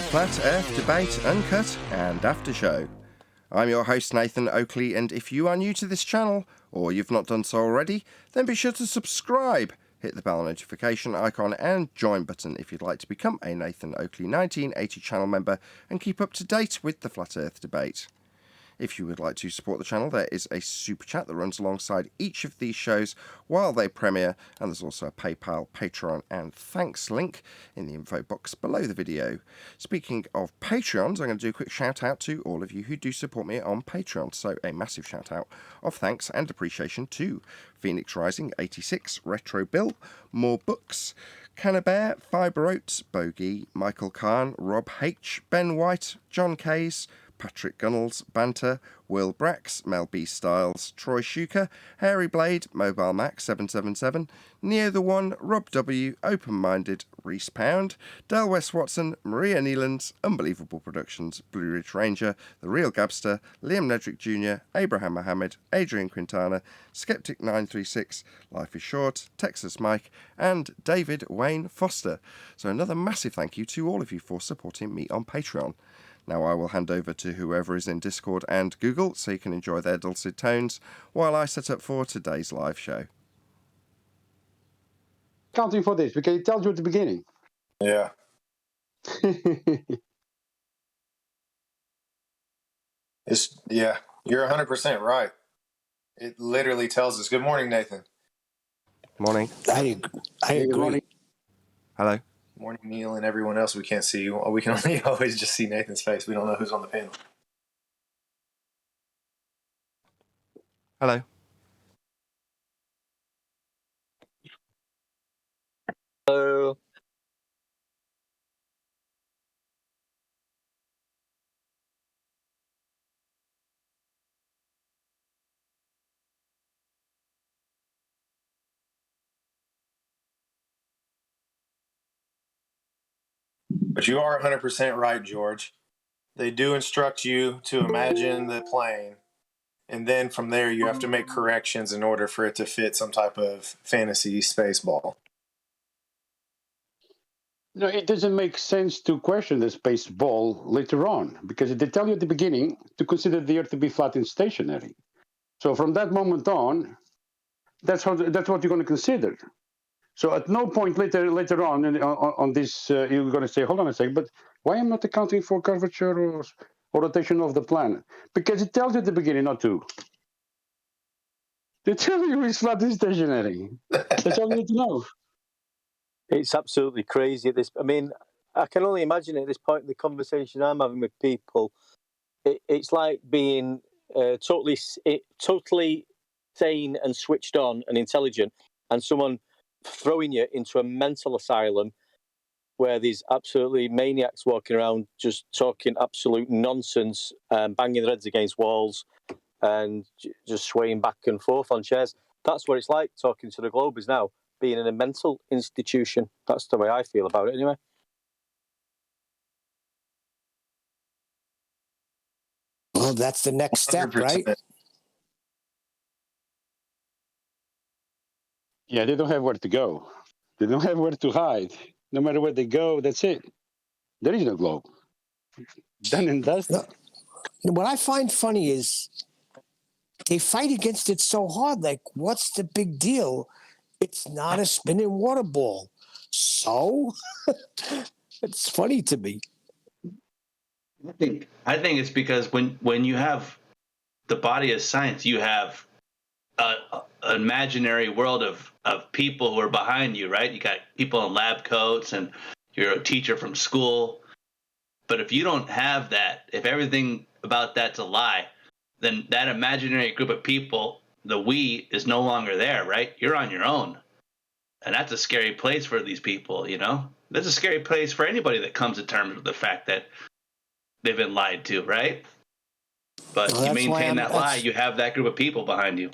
Flat Earth Debate Uncut and After Show. I'm your host Nathan Oakley, and if you are new to this channel, or you've not done so already, then be sure to subscribe, hit the bell notification icon and join button if you'd like to become a Nathan Oakley 1980 channel member and keep up to date with the Flat Earth Debate. If you would like to support the channel, there is a super chat that runs alongside each of these shows while they premiere, and there's also a PayPal, Patreon and thanks link in the info box below the video. Speaking of Patreons, I'm going to do a quick shout out to all of you who do support me on Patreon, so a massive shout out of thanks and appreciation to Phoenix Rising 86, Retro Bill, More Books, Cannabear, Fibre Oats, Bogey, Michael Kahn, Rob H, Ben White, John Kays, Patrick Gunnels, Banter, Will Brax, Mel B. Styles, Troy Shuker, Hairy Blade, Mobile Mac 777, Neo the One, Rob W, Open Minded, Reese Pound, Del West Watson, Maria Nealands, Unbelievable Productions, Blue Ridge Ranger, The Real Gabster, Liam Nedrick Jr., Abraham Mohammed, Adrian Quintana, Skeptic 936, Life is Short, Texas Mike, and David Wayne Foster. So another massive thank you to all of you for supporting me on Patreon. Now I will hand over to whoever is in Discord and Google so you can enjoy their dulcet tones while I set up for today's live show. Counting for this, because it tells you at the beginning. Yeah. You're 100% right. It literally tells us. Good morning, Nathan. Morning. I agree. Good morning. Hello. Morning, Neil, and everyone else. We can't see you. We can only always just see Nathan's face. We don't know who's on the panel. Hello. Hello. But you are 100% right, George. They do instruct you to imagine the plane, and then from there you have to make corrections in order for it to fit some type of fantasy space ball. No, it doesn't make sense to question the space ball later on, because they tell you at the beginning to consider the Earth to be flat and stationary. So from that moment on, that's what you're going to consider. So at no point later on this, you're going to say, hold on a second, but why am I not accounting for curvature or rotation of the planet? Because it tells you at the beginning not to. They tell you it's flat and stationary. That's all you need to know. It's absolutely crazy. I mean, I can only imagine at this point in the conversation I'm having with people, it's like being totally sane and switched on and intelligent, and someone throwing you into a mental asylum where there's absolutely maniacs walking around just talking absolute nonsense, banging their heads against walls and just swaying back and forth on chairs. That's what it's like talking to the Globers now, being in a mental institution. That's the way I feel about it anyway. Well, that's the next step, 100%. right? Yeah, they don't have where to go. They don't have where to hide. No matter where they go, that's it. There is no globe. Done and dusted. No, what I find funny is they fight against it so hard. Like, what's the big deal? It's not a spinning water ball. So it's funny to me. I think it's because when you have the body of science, you have an imaginary world of people who are behind you, right? You got people in lab coats, and you're a teacher from school. But if you don't have that, if everything about that's a lie, then that imaginary group of people, the we, is no longer there, right? You're on your own. And that's a scary place for these people, you know? That's a scary place for anybody that comes to terms with the fact that they've been lied to, right? But Well, you maintain that lie, you have that group of people behind you.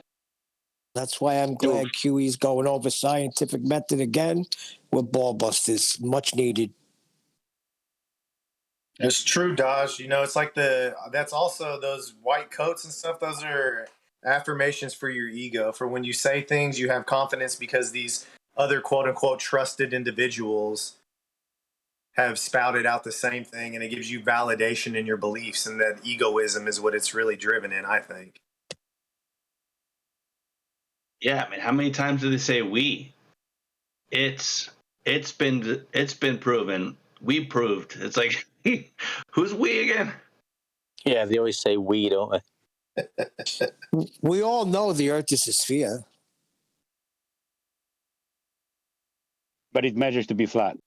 That's why I'm glad QE's going over scientific method again with ball busters. Much needed. It's true, Dodge. You know, it's like that's also those white coats and stuff. Those are affirmations for your ego. For when you say things, you have confidence because these other quote unquote trusted individuals have spouted out the same thing, and it gives you validation in your beliefs, and that egoism is what it's really driven in, I think. Yeah, I mean, how many times do they say we? It's been proven. We proved. It's like, who's we again? Yeah, they always say we, don't they? We all know the Earth is a sphere. But it measures to be flat.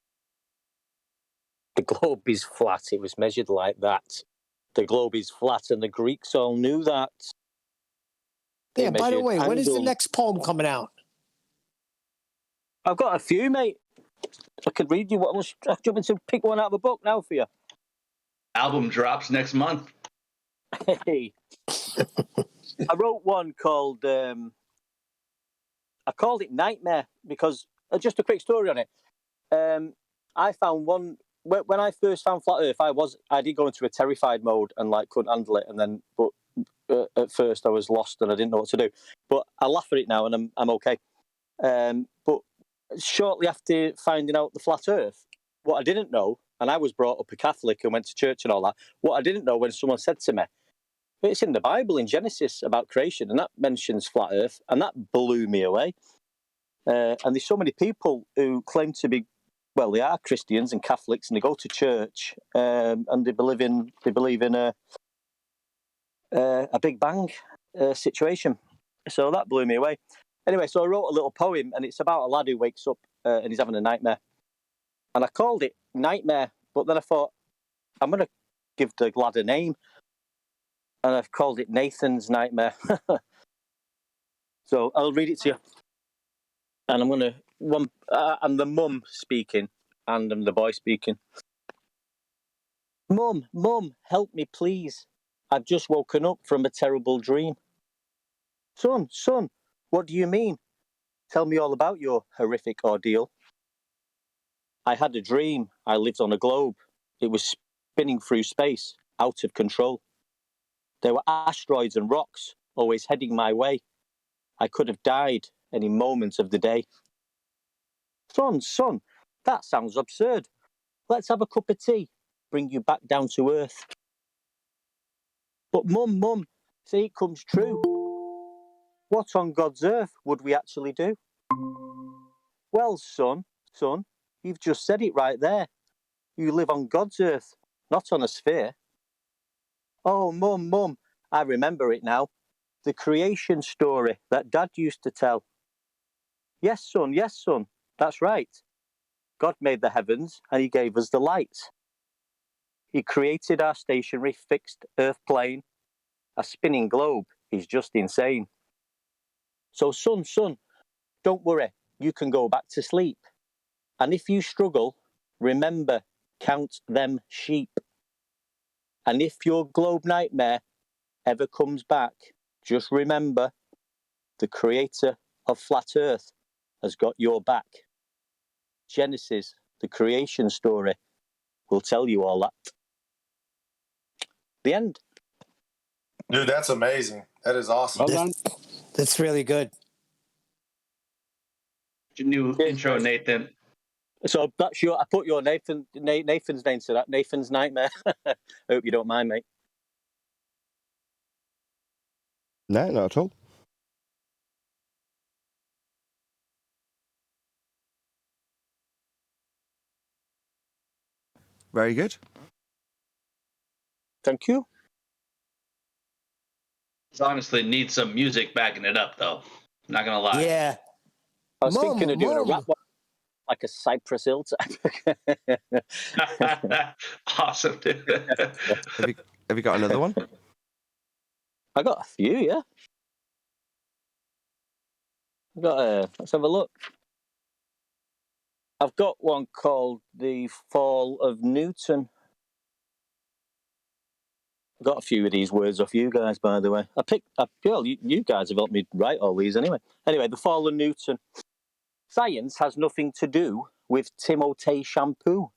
The globe is flat. It was measured like that. The globe is flat, and the Greeks all knew that. They Yeah, by the measured way, when is the angles. next poem coming out? I've got a few, mate. I could read you what. I'll jump into pick one out of the book now for you. Album drops next month. Hey, I wrote one called. I called it Nightmare because just a quick story on it. I found one when I first found Flat Earth. I did go into a terrified mode and like couldn't handle it, and then at first I was lost and I didn't know what to do. But I laugh at it now and I'm okay. But shortly after finding out the Flat Earth, what I didn't know, and I was brought up a Catholic and went to church and all that, what I didn't know when someone said to me, it's in the Bible in Genesis about creation, and that mentions Flat Earth, and that blew me away. And there's so many people who claim to be, well, they are Christians and Catholics, and they go to church, and they believe in a Big Bang situation. So that blew me away. Anyway, so I wrote a little poem, and it's about a lad who wakes up and he's having a nightmare. And I called it Nightmare, but then I thought, I'm going to give the lad a name. And I've called it Nathan's Nightmare. So I'll read it to you. And I'm going to, I'm the mum speaking, and I'm the boy speaking. Mum, help me, please. I've just woken up from a terrible dream. Son, what do you mean? Tell me all about your horrific ordeal. I had a dream. I lived on a globe. It was spinning through space, out of control. There were asteroids and rocks, always heading my way. I could have died any moment of the day. Son, that sounds absurd. Let's have a cup of tea, bring you back down to earth. But Mum, say it comes true. What on God's earth would we actually do? Well, son, you've just said it right there. You live on God's earth, not on a sphere. Oh, Mum, I remember it now. The creation story that Dad used to tell. Yes, son, that's right. God made the heavens and he gave us the light. He created our stationary fixed earth plane. A spinning globe is just insane. So son, don't worry, you can go back to sleep. And if you struggle, remember, count them sheep. And if your globe nightmare ever comes back, just remember, the creator of Flat Earth has got your back. Genesis, the creation story, will tell you all that. The end. Dude, that's amazing. That is awesome. Well done. That's really good. Your new intro, Nathan. So that's I put your Nathan's name to that. Nathan's Nightmare. I hope you don't mind, mate. No, not at all. Very good. Thank you. It honestly needs some music backing it up, though. Not gonna lie. Yeah. I was thinking of doing a rap one, like a Cypress Hill type. Awesome. Have you got another one? I got a few, yeah. Let's have a look. I've got one called The Fall of Newton. I've got a few of these words off you guys, by the way. You guys have helped me write all these anyway. Anyway, The Fall of Newton. Science has nothing to do with Timotei shampoo.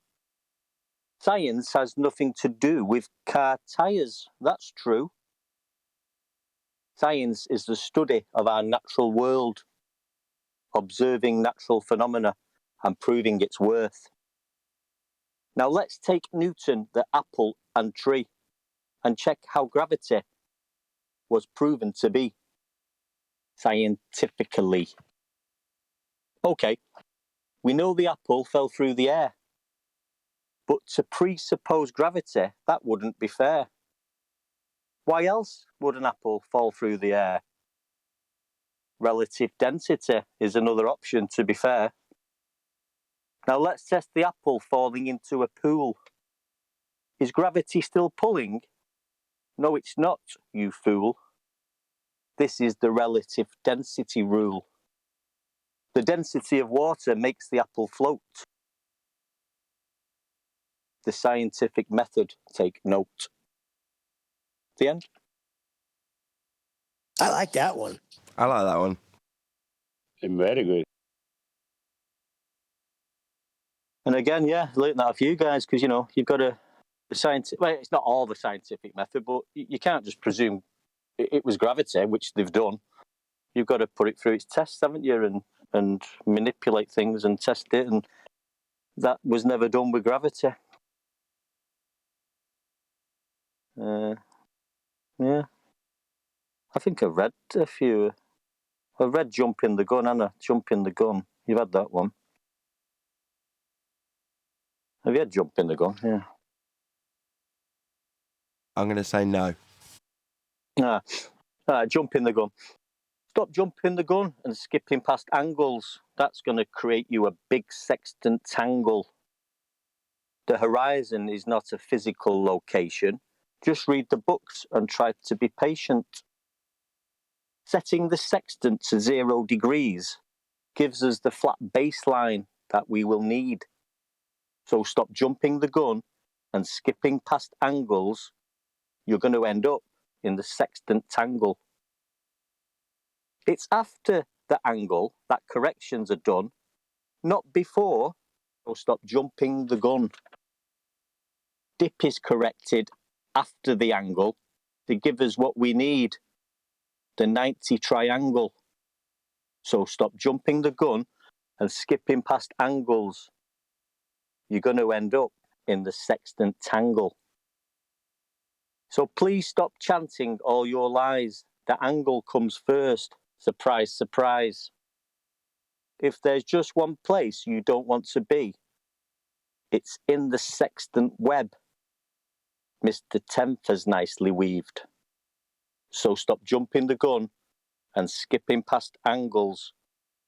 Science has nothing to do with car tires. That's true. Science is the study of our natural world, observing natural phenomena and proving its worth. Now let's take Newton, the apple and tree, and check how gravity was proven to be scientifically. Okay, we know the apple fell through the air, but to presuppose gravity, that wouldn't be fair. Why else would an apple fall through the air? Relative density is another option, to be fair. Now let's test the apple falling into a pool. Is gravity still pulling? No, it's not, you fool. This is the relative density rule. The density of water makes the apple float. The scientific method, take note. The end. I like that one. I like that one. Very good. And again, yeah, learned that off you guys, because, you know, you've got a science. Well, it's not all the scientific method, but you can't just presume it was gravity, which they've done. You've got to put it through its tests, haven't you, and manipulate things and test it, and that was never done with gravity. Yeah, I think I've read a few. I've read Jump in the Gun, Anna. Jump in the Gun. You've had that one. Have you had Jump in the Gun? Yeah. I'm going to say no. Jump in the gun. Stop jumping the gun and skipping past angles. That's going to create you a big sextant tangle. The horizon is not a physical location. Just read the books and try to be patient. Setting the sextant to 0 degrees gives us the flat baseline that we will need. So stop jumping the gun and skipping past angles. You're going to end up in the sextant tangle. It's after the angle that corrections are done, not before. So stop jumping the gun. Dip is corrected after the angle to give us what we need, the 90 triangle. So stop jumping the gun and skipping past angles. You're going to end up in the sextant tangle. So please stop chanting all your lies. The angle comes first. Surprise, surprise. If there's just one place you don't want to be, it's in the sextant web. Mr. Tenth has nicely weaved. So stop jumping the gun and skipping past angles,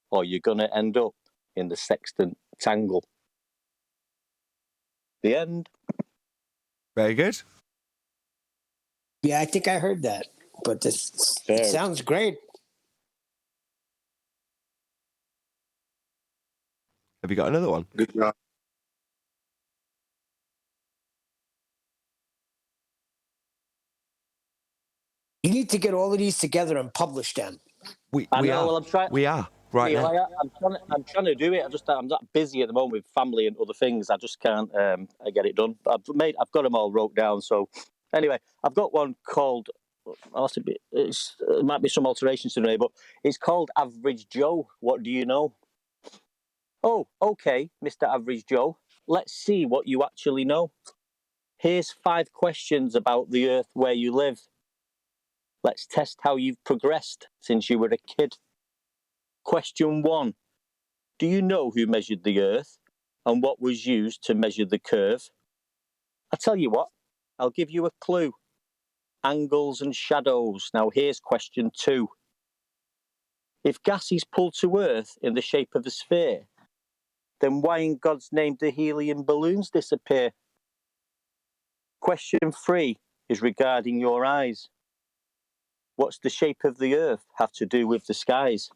or you're going to end up in the sextant tangle. The end. Very good. Yeah, I think I heard that, but this Fair. sounds great. Have you got another one? Good job. You need to get all of these together and publish them. We I know, are. well, I'm trying. We are right Yeah, now. I'm trying to do it. I'm that busy at the moment with family and other things. I just can't get it done. I've got them all wrote down. So anyway, I've got one called. It might be some alterations to the name, but it's called Average Joe. What do you know? Oh, okay, Mr. Average Joe. Let's see what you actually know. Here's 5 questions about the Earth where you live. Let's test how you've progressed since you were a kid. Question 1. Do you know who measured the Earth and what was used to measure the curve? I'll tell you what, I'll give you a clue. Angles and shadows. Now here's question 2. If gas is pulled to Earth in the shape of a sphere, then why in God's name do helium balloons disappear? Question 3 is regarding your eyes. What's the shape of the Earth have to do with the skies?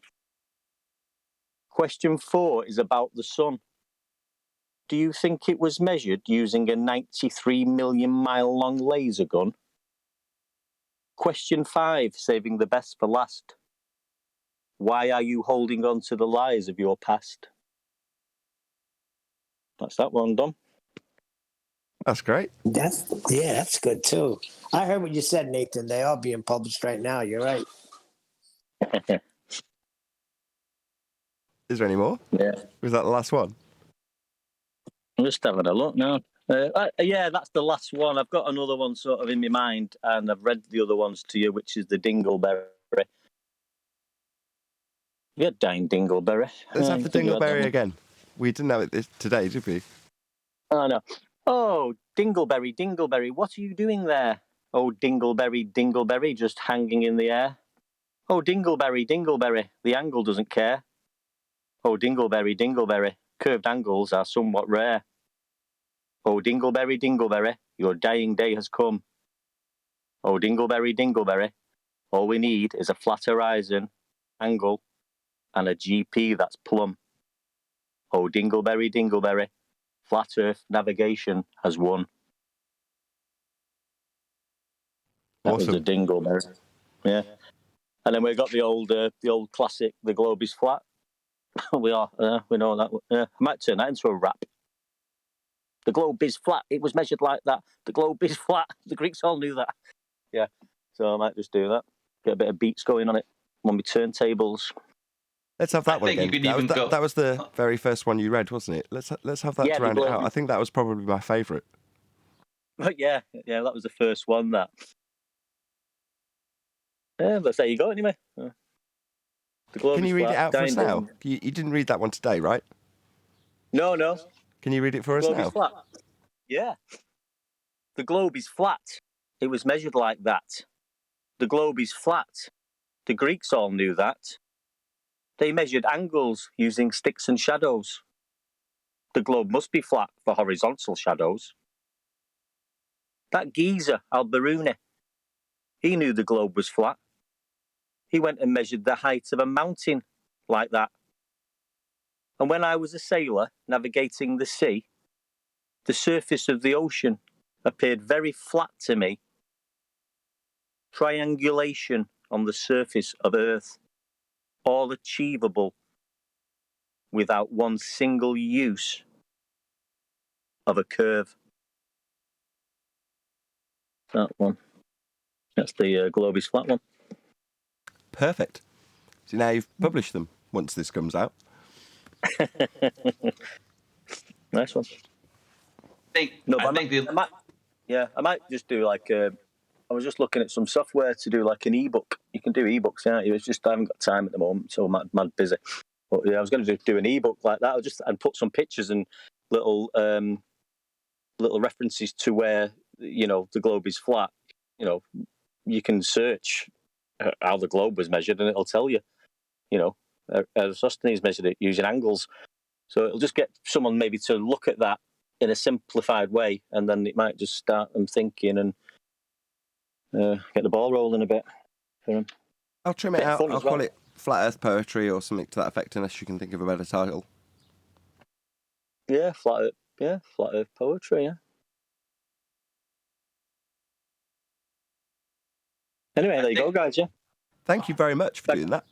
Question 4 is about the sun. Do you think it was measured using a 93 million mile long laser gun? Question 5, saving the best for last. Why are you holding on to the lies of your past? That's that one done. That's great. That's good too. I heard what you said, Nathan. They are being published right now. You're right. Is there any more? Yeah. Was that the last one? I'm just having a look now. Yeah, that's the last one. I've got another one sort of in my mind, and I've read the other ones to you, which is the dingleberry. Yeah, dang dingleberry. Let's have the Think you had that dingleberry one? again. We didn't have it today, did we? Oh, no. Oh, dingleberry, dingleberry, what are you doing there? Oh, dingleberry, dingleberry, just hanging in the air. Oh, dingleberry, dingleberry, the angle doesn't care. Oh, dingleberry, dingleberry, curved angles are somewhat rare. Oh, dingleberry, dingleberry, your dying day has come. Oh, dingleberry, dingleberry, all we need is a flat horizon, angle, and a GP that's plumb. Oh, dingleberry, dingleberry, flat earth navigation has won. That was the Awesome. dingleberry. Yeah. And then we got the old classic, the globe is flat. we know that. I might turn that into a rap. The globe is flat. It was measured like that. The globe is flat. The Greeks all knew that. Yeah. So I might just do that. Get a bit of beats going on it on my turntables. Let's have that I one think you again. could even go. That was the very first one you read, wasn't it? Let's have that Yeah, to the round it out. globe- I think that was probably my favourite. But yeah, that was the first one. That. Yeah, but there you go. Anyway, the globe Can is you read flat, it out for us dying now? day. You didn't read that one today, right? No. Can you read it for The us globe now? is flat. Yeah. The globe is flat. It was measured like that. The globe is flat. The Greeks all knew that. They measured angles using sticks and shadows. The globe must be flat for horizontal shadows. That geezer, Al-Biruni, he knew the globe was flat. He went and measured the height of a mountain like that. And when I was a sailor navigating the sea, the surface of the ocean appeared very flat to me. Triangulation on the surface of Earth, all achievable without one single use of a curve. That one. That's the globe is flat one. Perfect. So now you've published them once this comes out. Nice one. I might just do like I was just looking at some software to do like an ebook. You can do ebooks, can't you? It's just I haven't got time at the moment, so I'm mad busy. But yeah, I was going to do an ebook like that. And put some pictures and little references to where the globe is flat. You can search how the globe was measured, and it'll tell you. Eratosthenes measured it using angles, so it'll just get someone maybe to look at that in a simplified way, and then it might just start them thinking and get the ball rolling a bit for them. I'll trim it out. I'll call it Flat Earth Poetry or something to that effect, unless you can think of a better title. Yeah, Flat Earth Poetry, yeah. Anyway, there you go, guys, yeah. Thank you very much for doing that.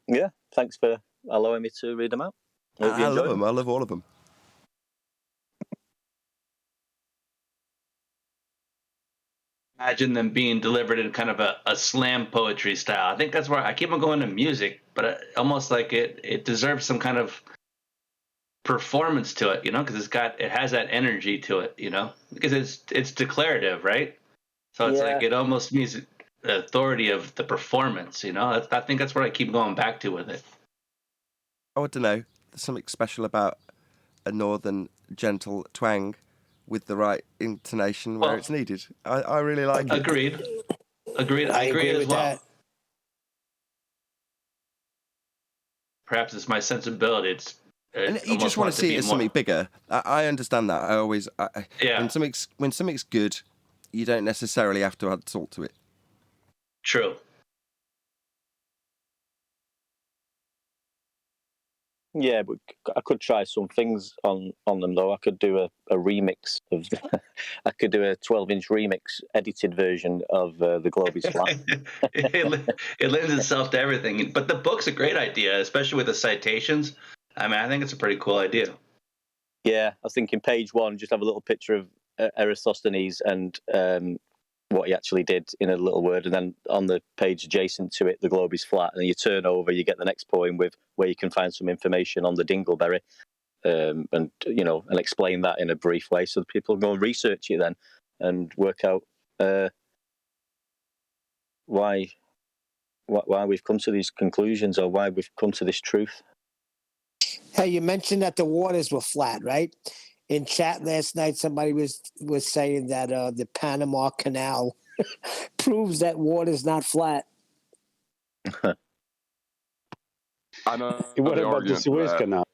Yeah, thanks for allowing me to read them out. I love them. I love all of them. Imagine them being delivered in kind of a slam poetry style. I think that's where I keep on going to music, but almost like it deserves some kind of performance to it, because it has that energy to it, because it's declarative, right? So it's like it almost means the authority of the performance, I think that's what I keep going back to with it. I don't know. There's something special about a northern gentle twang with the right intonation where it's needed. I really like it. Agreed. I agree as with well. that. Perhaps it's my sensibility. And you just want to see it as something bigger. I understand that. When something's good, you don't necessarily have to add salt to it. True. Yeah, but I could try some things on them though. I could do a remix of. I could do a 12-inch remix, edited version of The Globe is Flat. it lends itself to everything. But the book's a great idea, especially with the citations. I mean, I think it's a pretty cool idea. Yeah, I was thinking page 1, just have a little picture of Eratosthenes and what he actually did in a little word, and then on the page adjacent to it, The Globe is Flat, and then you turn over, you get the next poem with where you can find some information on the dingleberry, and and explain that in a brief way so that people go and research it then and work out why we've come to these conclusions or why we've come to this truth. Hey, you mentioned that the waters were flat, right? In chat last night, somebody was saying that the Panama Canal proves that water's not flat. I know. What the about the argument for Suez that. Canal?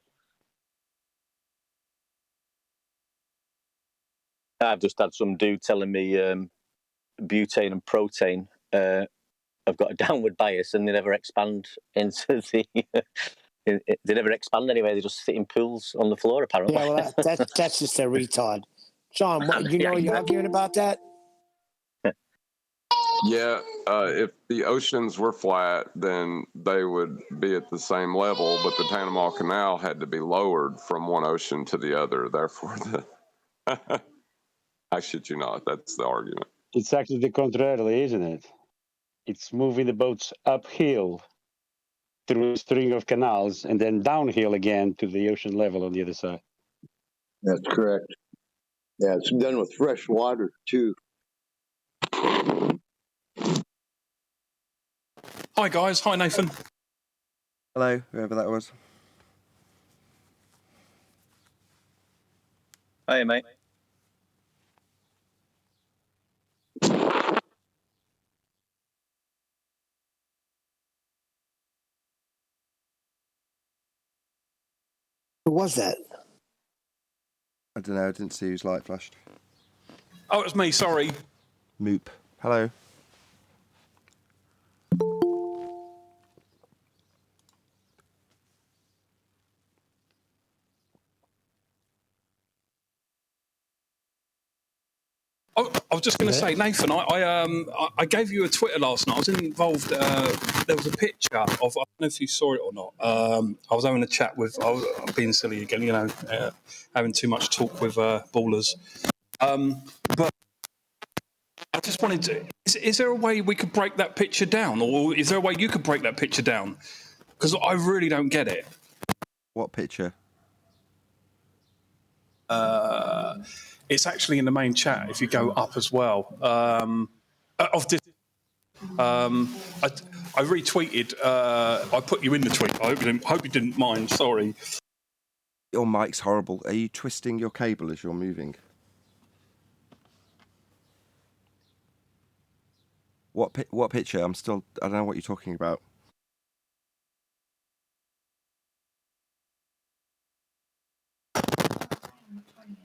I've just had some dude telling me butane and protein have got a downward bias and they never expand into the. They never expand anyway. They just sit in pools on the floor, apparently. Yeah, well, that's just a retard. John, you're arguing about that? Yeah, if the oceans were flat, then they would be at the same level, but the Panama Canal had to be lowered from one ocean to the other. Therefore, I shit you not, that's the argument. It's actually the contrary, isn't it? It's moving the boats uphill through a string of canals and then downhill again to the ocean level on the other side. That's correct. Yeah, it's done with fresh water, too. Hi, guys. Hi, Nathan. Hello, whoever that was. Hey, mate. Who was that? I don't know, I didn't see whose light flashed. Oh, it was me. Sorry. Moop. Hello. Oh, I was just going to say, Nathan, I gave you a Twitter last night. I was involved. There was a picture of, I don't know if you saw it or not. I was having a chat with, I was being silly again, having too much talk with ballers. But I just wanted to, is there a way we could break that picture down? Or is there a way you could break that picture down? Because I really don't get it. What picture? It's actually in the main chat if you go up as well. Of this, I retweeted. I put you in the tweet. I hope you didn't mind. Sorry. Your mic's horrible. Are you twisting your cable as you're moving? What picture? I don't know what you're talking about.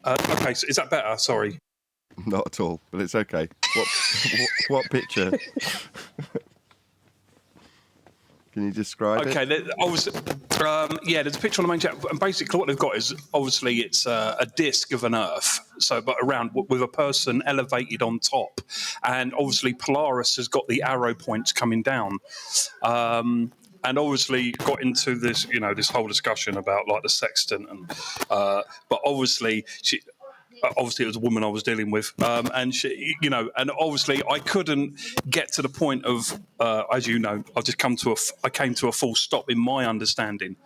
Okay, so is that better? Sorry. Not at all, but it's okay. What picture? Can you describe it? Okay, there's a picture on the main chat, and basically what they've got is obviously it's a disc of an Earth, but around with a person elevated on top, and obviously Polaris has got the arrow points coming down. And obviously got into this, this whole discussion about like the sextant, and but obviously it was a woman I was dealing with, and she, and obviously I couldn't get to the point of, as you know, I came to a full stop in my understanding.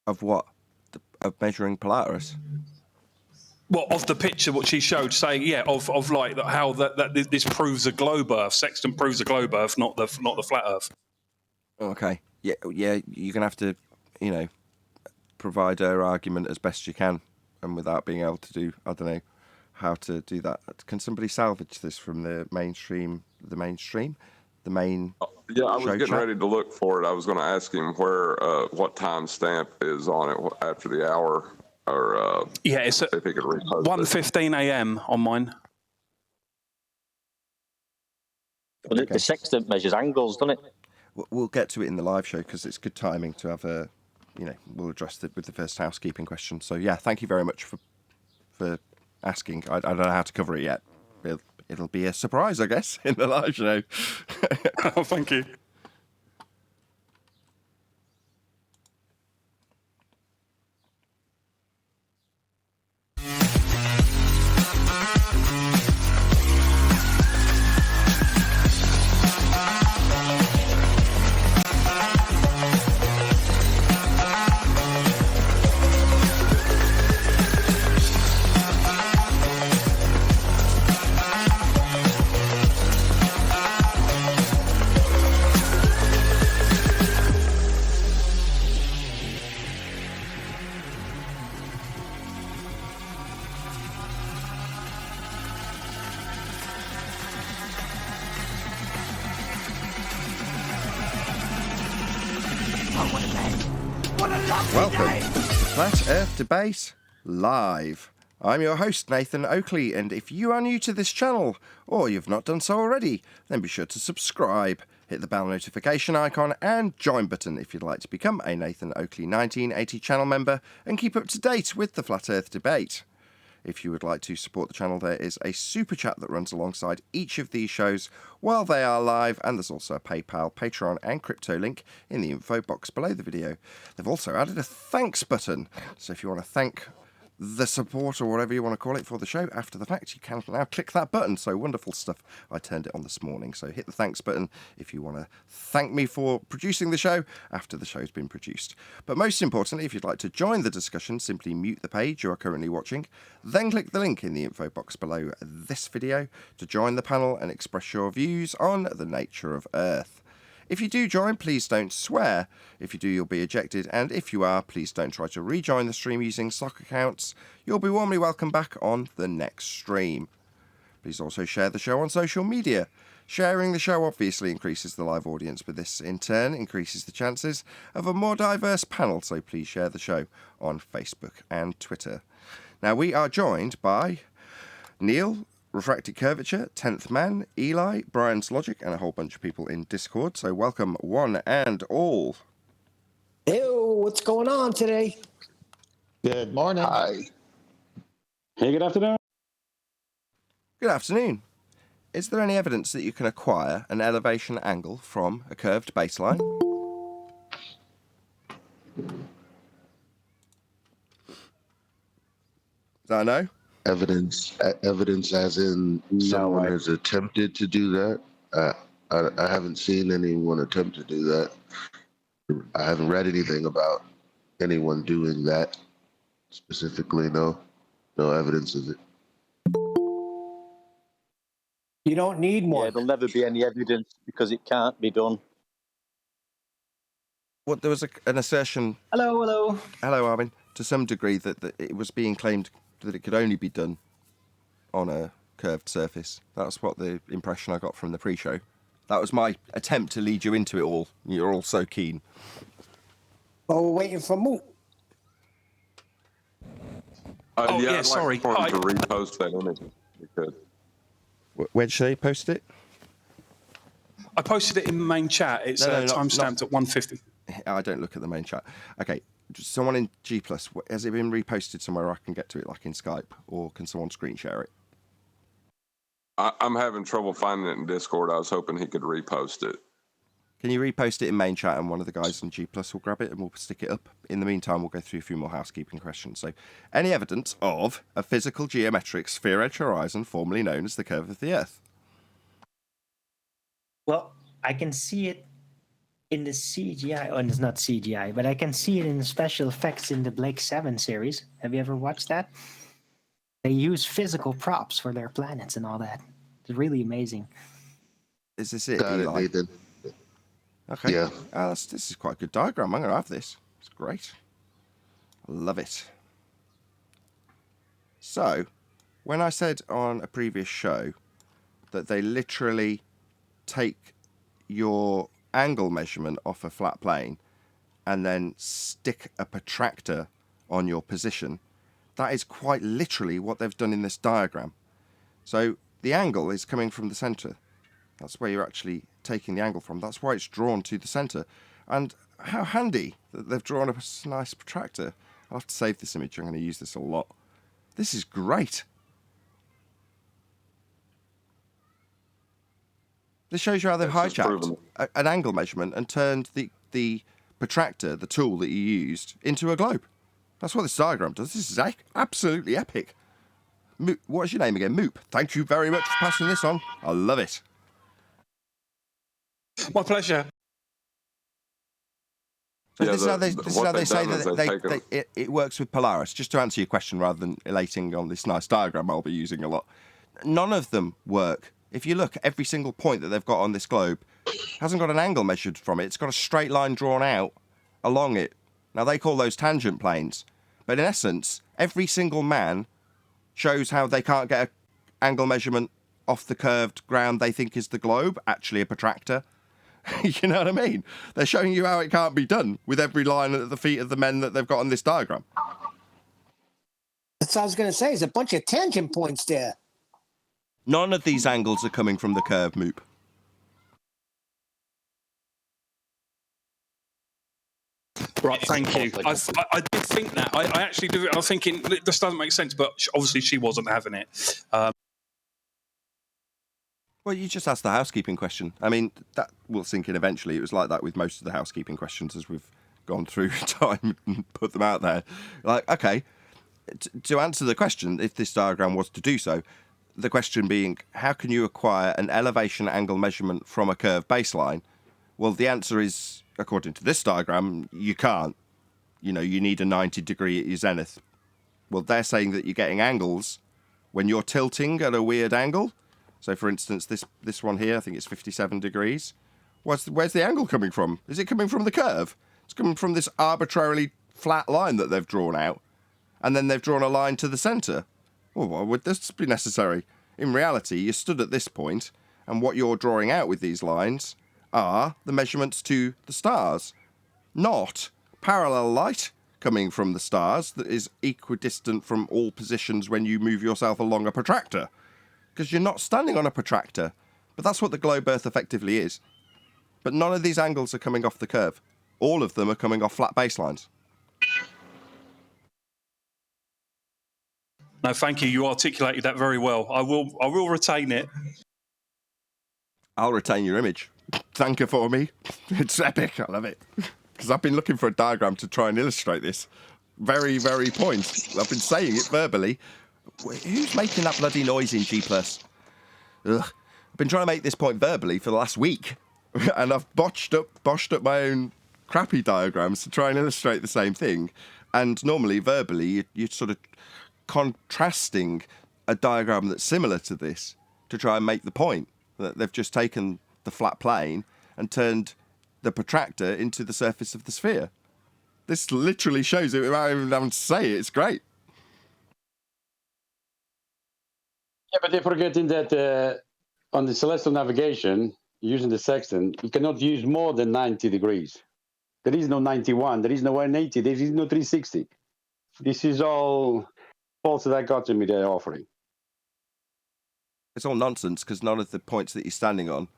Of what? Of measuring Polaris? Well, of the picture, what she showed, saying, of like how that this proves a globe Earth. Sextant proves a globe Earth, not the flat Earth. Okay. Yeah. You're gonna have to, provide her argument as best you can, and without being able to do, I don't know how to do that. Can somebody salvage this from the mainstream? The main Yeah, I was getting chat? ready to look for it. I was going to ask him where, what time stamp is on it after the hour, or it's at if he could repost 1:15 a.m. on mine. Well, the sextant measures angles, doesn't it? We'll get to it in the live show because it's good timing to have a, we'll address it with the first housekeeping question. So yeah, thank you very much for asking. I don't know how to cover it yet. It'll be a surprise, I guess, in the live show. Oh, thank you. Welcome to Flat Earth Debate Live. I'm your host, Nathan Oakley, and if you are new to this channel, or you've not done so already, then be sure to subscribe, hit the bell notification icon, and join button if you'd like to become a Nathan Oakley 1980 channel member and keep up to date with the Flat Earth Debate. If you would like to support the channel, there is a super chat that runs alongside each of these shows while they are live, and there's also a PayPal, Patreon and crypto link in the info box below the video. They've also added a thanks button, so if you want to thank the support or whatever you want to call it for the show after the fact, you can now click that button. So wonderful stuff. I turned it on this morning, so hit the thanks button if you want to thank me for producing the show after the show's been produced. But most importantly, if you'd like to join the discussion, simply mute the page you are currently watching, then click the link in the info box below this video to join the panel and express your views on the nature of Earth. If you do join, please don't swear. If you do, you'll be ejected, and if you are, please don't try to rejoin the stream using sock accounts. You'll be warmly welcome back on the next stream. Please also share the show on social media. Sharing the show obviously increases the live audience, but this in turn increases the chances of a more diverse panel, so please share the show on Facebook and Twitter. Now, we are joined by Neil, Refracted Curvature, 10th Man, Eli, Brian's Logic, and a whole bunch of people in Discord. So welcome one and all. Ew, what's going on today? Good morning. Hi. Hey, good afternoon. Good afternoon. Is there any evidence that you can acquire an elevation angle from a curved baseline? Is that a no? Evidence as in someone has attempted to do that. I haven't seen anyone attempt to do that. I haven't read anything about anyone doing that specifically. No evidence of it. You don't need more. Yeah, there'll never be any evidence because it can't be done. Well, there was an assertion. Hello. Hello, Armin. To some degree, that it was being claimed that it could only be done on a curved surface. That's what the impression I got from the pre-show. That was my attempt to lead you into it all. You're all so keen. Oh, we're waiting for Moot. I'd sorry. like for him to repost that image. Because Where did they post it? I posted it in the main chat. It's timestamped at 1:50. I don't look at the main chat. Okay, someone in G+, has it been reposted somewhere I can get to it, like in Skype, or can someone screen share it? I'm having trouble finding it in Discord. I was hoping he could repost it. Can you repost it in main chat, and one of the guys in G+ will grab it and we'll stick it up? In the meantime, we'll go through a few more housekeeping questions. So, any evidence of a physical geometric sphere-edge horizon formerly known as the curve of the Earth? Well, I can see it in the CGI, and it's not CGI, but I can see it in the special effects in the Blake 7 series. Have you ever watched that? They use physical props for their planets and all that. It's really amazing. Is this it, Got it, Eli? Nathan. Okay. Yeah. This is quite a good diagram. I'm going to have this. It's great. I love it. So, when I said on a previous show that they literally take your angle measurement off a flat plane and then stick a protractor on your position, that is quite literally what they've done in this diagram. So the angle is coming from the center. That's where you're actually taking the angle from. That's why it's drawn to the center. And how handy that they've drawn a nice protractor. I'll have to save this image. I'm going to use this a lot. This is great. This shows you how they've hijacked an angle measurement and turned the protractor, the tool that you used, into a globe. That's what this diagram does. This is absolutely epic. What's your name again? Moop. Thank you very much for passing this on. I love it. My pleasure. So this is how they say that it works with Polaris. Just to answer your question, rather than elating on this nice diagram I'll be using a lot, none of them work. If you look, every single point that they've got on this globe hasn't got an angle measured from it. It's got a straight line drawn out along it. Now, they call those tangent planes. But in essence, every single man shows how they can't get an angle measurement off the curved ground they think is the globe, actually a protractor. You know what I mean? They're showing you how it can't be done with every line at the feet of the men that they've got on this diagram. That's what I was going to say. There's a bunch of tangent points there. None of these angles are coming from the curve, Moop. Right, thank you. I did think that. I actually do. I'm thinking this doesn't make sense, but obviously she wasn't having it. Well, you just asked the housekeeping question. I mean, that will sink in eventually. It was like that with most of the housekeeping questions as we've gone through time and put them out there. Like, okay, to answer the question, if this diagram was to do so, the question being, how can you acquire an elevation angle measurement from a curved baseline? Well, the answer is, according to this diagram, you can't. You know, you need a 90 degree at your zenith. Well, they're saying that you're getting angles when you're tilting at a weird angle. So, for instance, this one here, I think it's 57 degrees. Where's the angle coming from? Is it coming from the curve? It's coming from this arbitrarily flat line that they've drawn out. And then they've drawn a line to the centre. Well, why would this be necessary? In reality, you stood at this point, and what you're drawing out with these lines are the measurements to the stars, not parallel light coming from the stars that is equidistant from all positions when you move yourself along a protractor. Because you're not standing on a protractor. But that's what the globe Earth effectively is. But none of these angles are coming off the curve. All of them are coming off flat baselines. No, thank you. You articulated that very well. I will retain it. I'll retain your image. Thank you for me. It's epic. I love it. Because I've been looking for a diagram to try and illustrate this very, very point. I've been saying it verbally. Who's making that bloody noise in G+? Ugh. I've been trying to make this point verbally for the last week. And I've boshed up my own crappy diagrams to try and illustrate the same thing. And normally, verbally, you're sort of contrasting a diagram that's similar to this to try and make the point that they've just taken the flat plane and turned the protractor into the surface of the sphere. This literally shows it without even having to say it. It's great. Yeah, but they're forgetting that on the celestial navigation, using the sextant, you cannot use more than 90 degrees. There is no 91, there is no 180, there is no 360. This is all false dichotomy they're offering. It's all nonsense because none of the points that you're standing on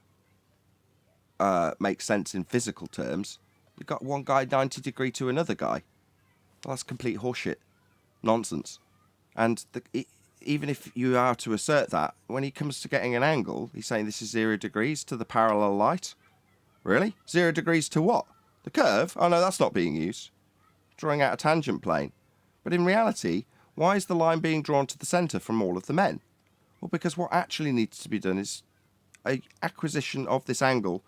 make sense in physical terms. You've got one guy 90 degree to another guy. Well, that's complete horseshit. Nonsense. And even if you are to assert that, when he comes to getting an angle, he's saying this is 0 degrees to the parallel light. Really? 0 degrees to what? The curve? Oh no, that's not being used. Drawing out a tangent plane. But in reality, why is the line being drawn to the centre from all of the men? Well, because what actually needs to be done is an acquisition of this angle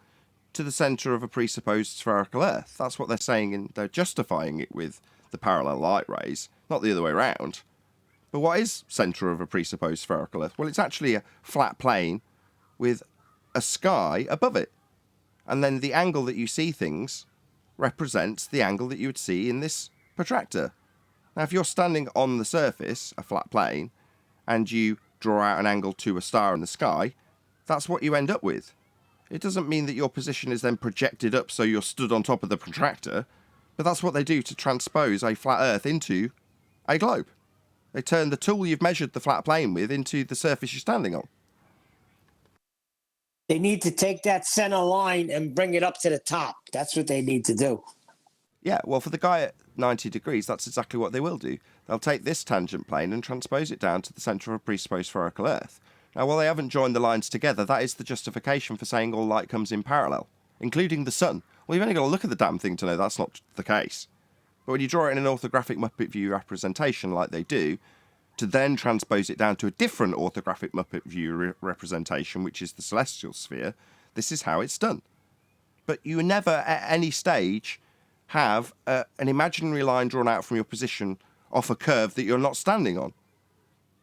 to the centre of a presupposed spherical Earth. That's what they're saying, and they're justifying it with the parallel light rays, not the other way around. But what is centre of a presupposed spherical Earth? Well, it's actually a flat plane with a sky above it. And then the angle that you see things represents the angle that you would see in this protractor. Now, if you're standing on the surface, a flat plane, and you draw out an angle to a star in the sky, that's what you end up with. It doesn't mean that your position is then projected up so you're stood on top of the protractor, but that's what they do to transpose a flat Earth into a globe. They turn the tool you've measured the flat plane with into the surface you're standing on. They need to take that center line and bring it up to the top. That's what they need to do. Yeah, well, for the guy at 90 degrees, that's exactly what they will do. They'll take this tangent plane and transpose it down to the centre of a presupposed spherical Earth. Now, while they haven't joined the lines together, that is the justification for saying all light comes in parallel, including the sun. Well, you've only got to look at the damn thing to know that's not the case. But when you draw it in an orthographic Muppet view representation like they do, to then transpose it down to a different orthographic Muppet view representation, which is the celestial sphere, this is how it's done. But you never, at any stage, have an imaginary line drawn out from your position off a curve that you're not standing on.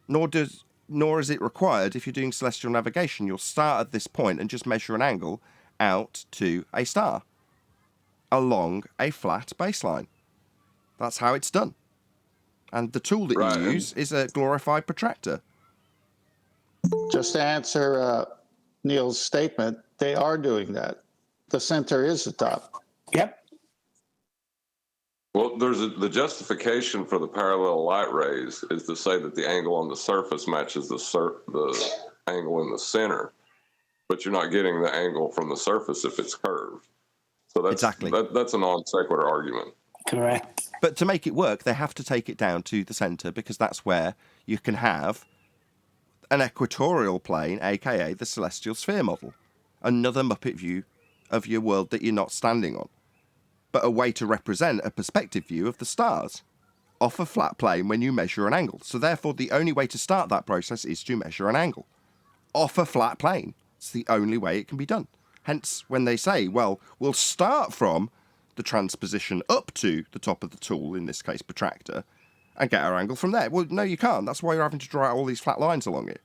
Nor is it required if you're doing celestial navigation. You'll start at this point and just measure an angle out to a star along a flat baseline. That's how it's done. And the tool that you use is a glorified protractor. Just to answer Neil's statement, they are doing that. the center is the top. Yep. Well, the justification for the parallel light rays is to say that the angle on the surface matches the angle in the center, but you're not getting the angle from the surface if it's curved. So that's a non sequitur argument. Correct. But to make it work, they have to take it down to the center, because that's where you can have an equatorial plane, aka the celestial sphere model, another Muppet view of your world that you're not standing on, but a way to represent a perspective view of the stars off a flat plane when you measure an angle. So therefore, the only way to start that process is to measure an angle off a flat plane. It's the only way it can be done. Hence, when they say, well, we'll start from the transposition up to the top of the tool, in this case protractor, and get our angle from there. Well, no, you can't. That's why you're having to draw out all these flat lines along it.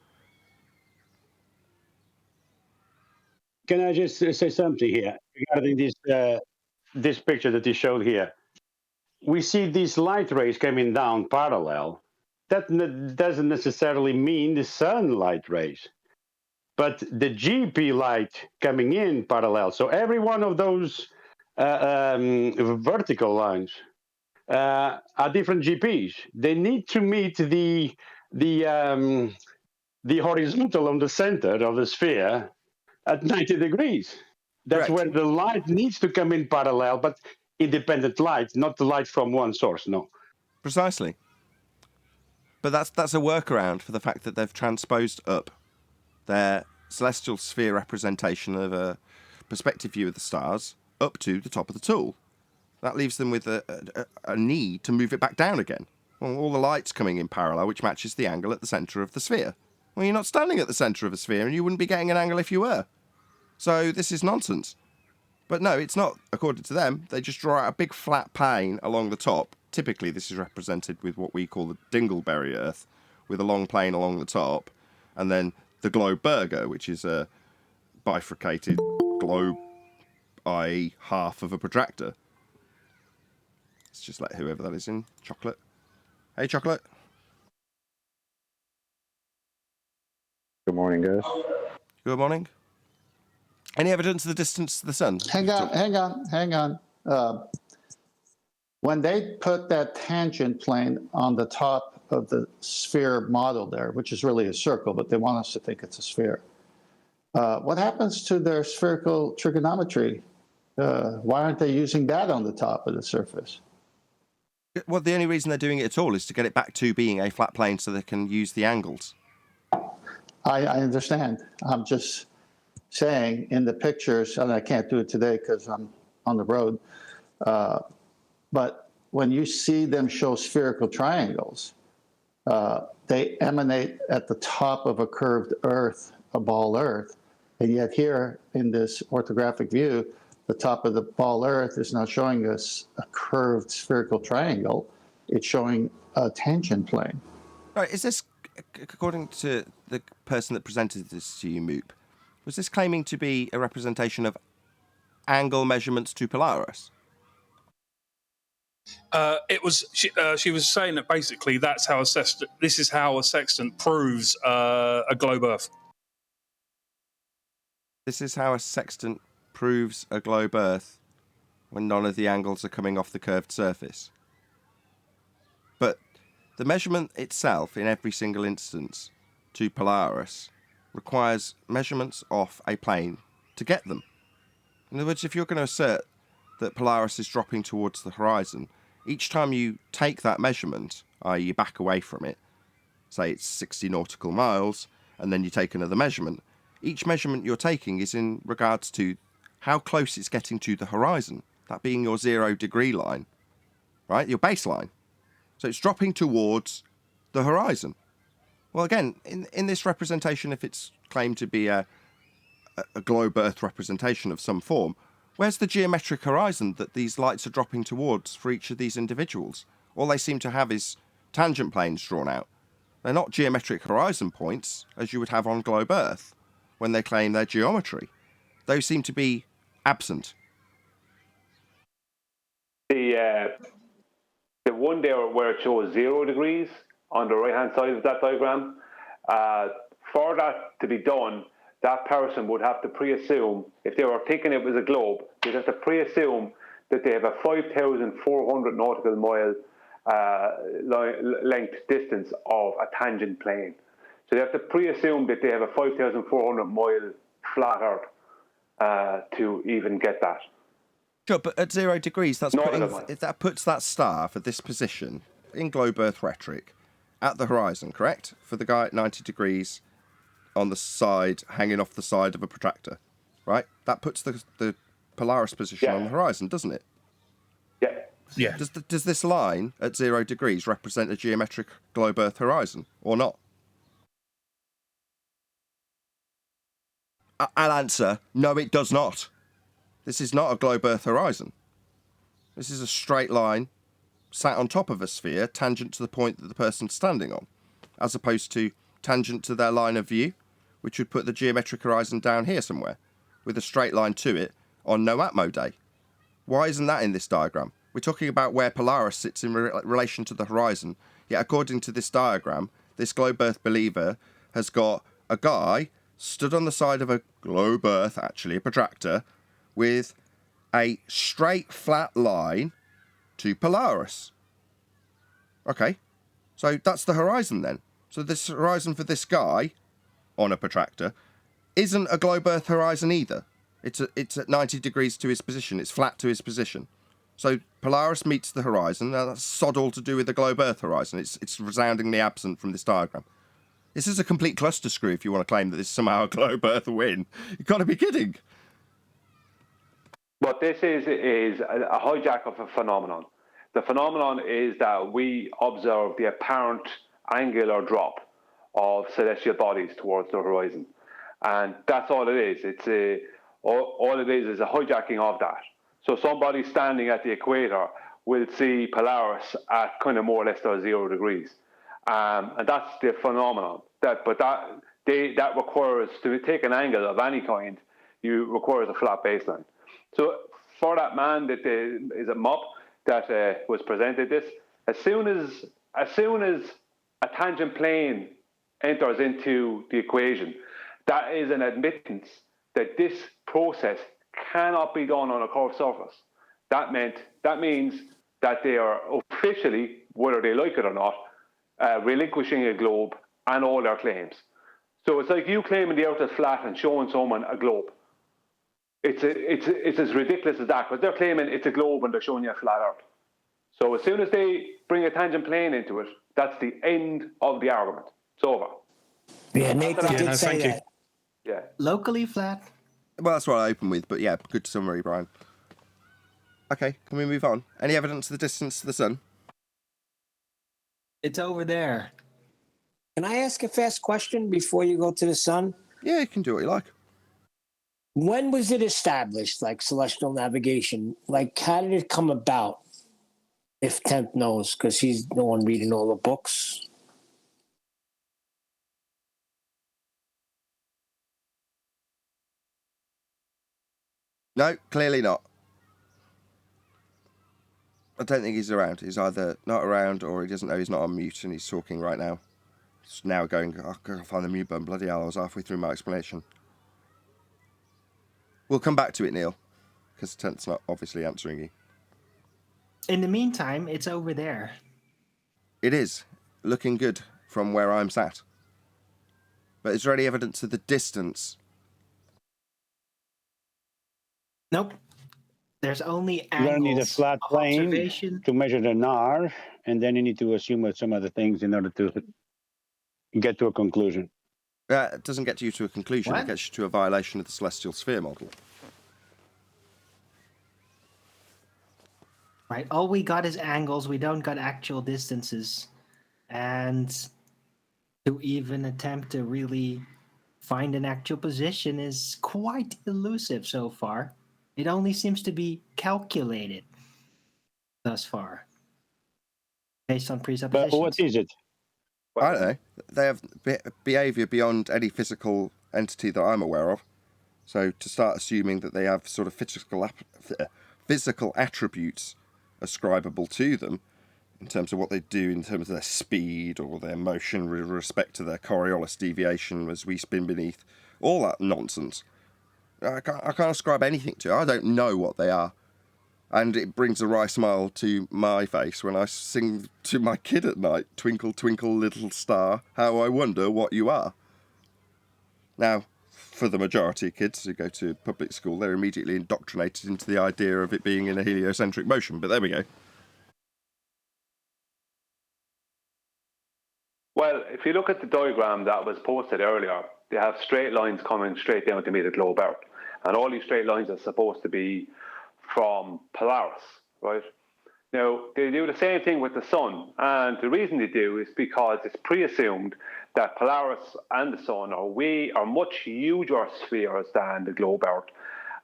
Can I just say something here regarding this picture that you showed here? We see these light rays coming down parallel. That doesn't necessarily mean the sunlight rays, but the GP light coming in parallel. So every one of those vertical lines are different GPs. They need to meet the horizontal on the center of the sphere at 90 degrees. That's Correct. where the light needs to come in parallel, but independent light, not the light from one source, no. Precisely. But that's a workaround for the fact that they've transposed up their celestial sphere representation of a perspective view of the stars up to the top of the tool. That leaves them with a need to move it back down again. Well, all the light's coming in parallel, which matches the angle at the centre of the sphere. Well, you're not standing at the centre of a sphere, and you wouldn't be getting an angle if you were. So this is nonsense. But no, it's not, according to them. They just draw out a big flat plane along the top. Typically, this is represented with what we call the Dingleberry Earth, with a long plane along the top, and then the globe burger, which is a bifurcated globe, i.e. half of a protractor. Let's just let whoever that is in. Chocolate. Hey, Chocolate. Good morning, guys. Good morning. Any evidence of the distance to the sun? Hang on. When they put that tangent plane on the top of the sphere model there, which is really a circle, but they want us to think it's a sphere, what happens to their spherical trigonometry? Why aren't they using that on the top of the surface? Well, the only reason they're doing it at all is to get it back to being a flat plane so they can use the angles. I understand. I'm just saying in the pictures, and I can't do it today because I'm on the road, but when you see them show spherical triangles, they emanate at the top of a curved earth, a ball earth, and yet here in this orthographic view, the top of the ball earth is not showing us a curved spherical triangle, it's showing a tangent plane. Right, is this, according to the person that presented this to you, Moop, was this claiming to be a representation of angle measurements to Polaris? It was. She was saying that basically that's how this is how a sextant proves a globe Earth. This is how a sextant proves a globe Earth when none of the angles are coming off the curved surface. But the measurement itself in every single instance to Polaris requires measurements off a plane to get them. In other words, if you're going to assert that Polaris is dropping towards the horizon, each time you take that measurement, i.e. you back away from it, say it's 60 nautical miles, and then you take another measurement, each measurement you're taking is in regards to how close it's getting to the horizon, that being your 0 degree line, right? Your baseline. So it's dropping towards the horizon. Well, again, in this representation, if it's claimed to be a globe Earth representation of some form, where's the geometric horizon that these lights are dropping towards for each of these individuals? All they seem to have is tangent planes drawn out. They're not geometric horizon points, as you would have on globe Earth, when they claim their geometry. Those seem to be absent. The one there where it shows 0 degrees on the right-hand side of that diagram, for that to be done, that person would have to pre-assume, if they were thinking it was a globe, they'd have to pre-assume that they have a 5,400 nautical mile length distance of a tangent plane. So they have to pre-assume that they have a 5,400 mile flat Earth to even get that. Sure, but at 0 degrees, that puts that star for this position in globe Earth rhetoric at the horizon, correct? For the guy at 90 degrees on the side, hanging off the side of a protractor, right? That puts the Polaris position on the horizon, doesn't it? Yeah. Yeah. Does this line at 0 degrees represent a geometric globe Earth horizon or not? I'll answer, no, it does not. This is not a globe Earth horizon. This is a straight line sat on top of a sphere, tangent to the point that the person's standing on, as opposed to tangent to their line of view, which would put the geometric horizon down here somewhere, with a straight line to it on no Atmo day. Why isn't that in this diagram? We're talking about where Polaris sits in relation to the horizon, yet according to this diagram, this globe Earth believer has got a guy stood on the side of a globe Earth, actually a protractor, with a straight flat line to Polaris. Okay, so that's the horizon then. So this horizon for this guy on a protractor isn't a globe Earth horizon either. It's at 90 degrees to his position. It's flat to his position. So Polaris meets the horizon. Now that's sod all to do with the globe Earth horizon. It's resoundingly absent from this diagram. This is a complete cluster screw if you want to claim that this is somehow a globe Earth win. You've got to be kidding. What this is a hijack of a phenomenon. The phenomenon is that we observe the apparent angular drop of celestial bodies towards the horizon. And that's all it is. All it is a hijacking of that. So somebody standing at the equator will see Polaris at kind of more or less 0 degrees. And that's the phenomenon. That requires, to take an angle of any kind, you requires a flat baseline. So for that man that is a MUP that was presented this, as soon as a tangent plane enters into the equation, that is an admittance that this process cannot be done on a curved surface. That means that they are officially, whether they like it or not, relinquishing a globe and all their claims. So it's like you claiming the Earth is flat and showing someone a globe. It's as ridiculous as that, because they're claiming it's a globe and they're showing you a flat Earth. So as soon as they bring a tangent plane into it, that's the end of the argument. It's over. Yeah, Nathan did say that. Yeah. Locally flat. Well, that's what I opened with, but yeah, good summary, Brian. Okay, can we move on? Any evidence of the distance to the sun? It's over there. Can I ask a fast question before you go to the sun? Yeah, you can do what you like. When was it established, like celestial navigation? Like, how did it come about? If Temp knows, because he's the one reading all the books. No, clearly not. I don't think he's around. He's either not around or he doesn't know he's not on mute and he's talking right now. He's now going, oh, I've got to find the mute button. Bloody hell, I was halfway through my explanation. We'll come back to it, Neil, because Temp's not obviously answering you. In the meantime, it's over there. It is. Looking good from where I'm sat. But is there any evidence of the distance? Nope. There's only You're going to need a angles flat of plane observation. to measure the NAR, and then you need to assume some other things in order to get to a conclusion. It doesn't get you to a conclusion. What? It gets you to a violation of the celestial sphere model. Right. All we got is angles. We don't got actual distances. And to even attempt to really find an actual position is quite elusive so far. It only seems to be calculated thus far, based on presuppositions. But what is it? I don't know. They have behaviour beyond any physical entity that I'm aware of. So to start assuming that they have sort of physical attributes ascribable to them, in terms of what they do, in terms of their speed or their motion with respect to their Coriolis deviation as we spin beneath, all that nonsense. I can't ascribe anything to it. I don't know what they are. And it brings a wry smile to my face when I sing to my kid at night, "Twinkle, twinkle, little star, how I wonder what you are." Now, for the majority of kids who go to public school, they're immediately indoctrinated into the idea of it being in a heliocentric motion, but there we go. Well, if you look at the diagram that was posted earlier, they have straight lines coming straight down to meet the globe Earth. And all these straight lines are supposed to be from Polaris, right? Now, they do the same thing with the sun. And the reason they do is because it's pre-assumed that Polaris and the sun are much huger spheres than the globe Earth.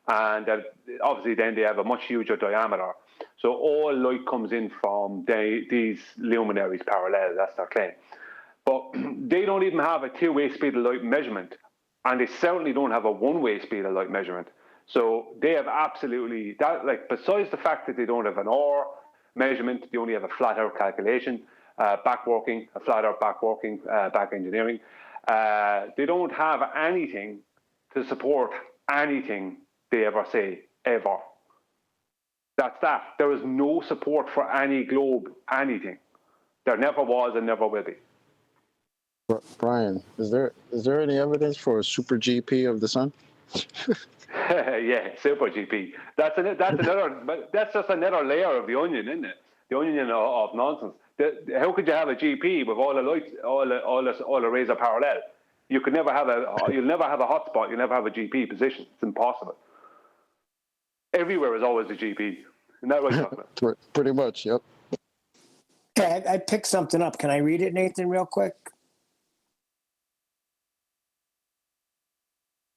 And obviously then they have a much huger diameter. So all light comes in from these luminaries parallel, that's their claim. But they don't even have a two-way speed of light measurement, and they certainly don't have a one-way speed of light measurement. So they have absolutely that. Like, besides the fact that they don't have an hour measurement, they only have a flat Earth calculation, backworking, a flat Earth backworking, back engineering. They don't have anything to support anything they ever say ever. That's that. There is no support for any globe anything. There never was and never will be. Brian, is there any evidence for a super GP of the sun? Yeah, super GP. That's another. But that's just another layer of the onion, isn't it? The onion of nonsense. How could you have a GP with all the lights, all the rays are parallel? You could never have you'll never have a hotspot. You'll never have a GP position. It's impossible. Everywhere is always a GP. Isn't that right, Chuckman? Pretty much. Yep. Okay, I picked something up. Can I read it, Nathan, real quick?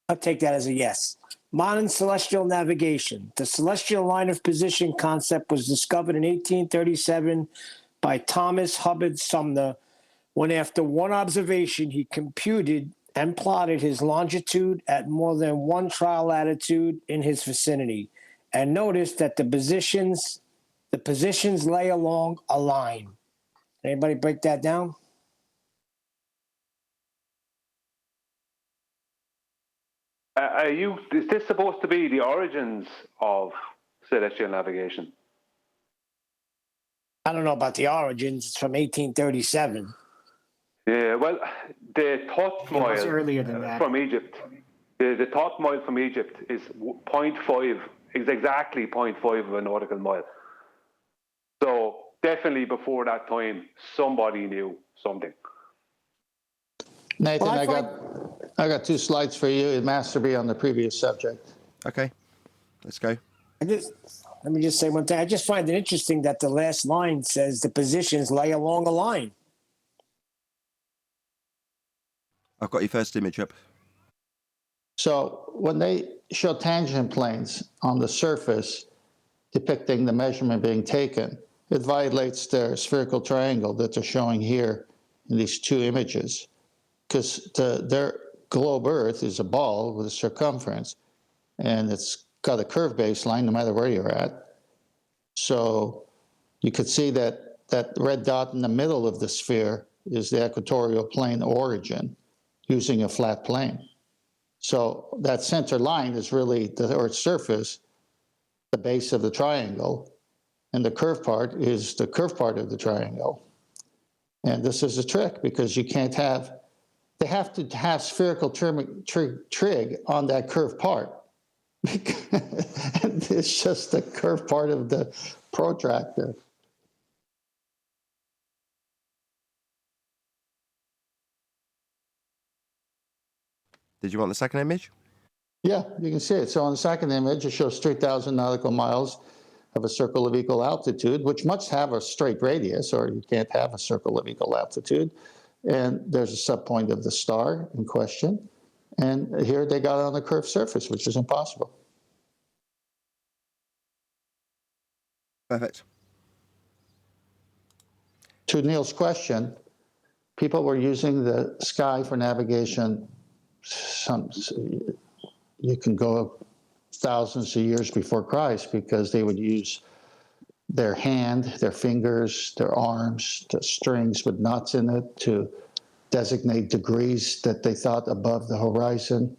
I'll take that as a yes. Modern celestial navigation. The celestial line of position concept was discovered in 1837 by Thomas Hubbard Sumner, when after one observation he computed and plotted his longitude at more than one trial latitude in his vicinity, and noticed that the positions lay along a line. Anybody break that down? Is this supposed to be the origins of celestial navigation? I don't know about the origins. It's from 1837. Yeah, well, the thought mile earlier than that. From Egypt, the thought mile from Egypt is 0.5, is exactly 0.5 of a nautical mile. So definitely before that time, somebody knew something. Nathan, I got 2 slides for you. It has to be on the previous subject. Okay, let's go. Let me just say one thing. I just find it interesting that the last line says the positions lay along a line. I've got your first image up. So when they show tangent planes on the surface depicting the measurement being taken, it violates their spherical triangle that they're showing here in these 2 images. Because their globe Earth is a ball with a circumference, and it's got a curved baseline no matter where you're at. So you could see that red dot in the middle of the sphere is the equatorial plane origin using a flat plane. So that center line is really the Earth's surface, the base of the triangle, and the curved part is the curved part of the triangle. And this is a trick because you can't have, they have to have spherical trig on that curved part. And it's just the curved part of the protractor. Did you want the second image? Yeah, you can see it. So on the second image, it shows 3,000 nautical miles of a circle of equal altitude, which must have a straight radius, or you can't have a circle of equal altitude. And there's a subpoint of the star in question. And here they got it on a curved surface, which is impossible. Perfect. To Neil's question, people were using the sky for navigation. You can go thousands of years before Christ because they would use their hand, their fingers, their arms, the strings with knots in it to designate degrees that they thought above the horizon.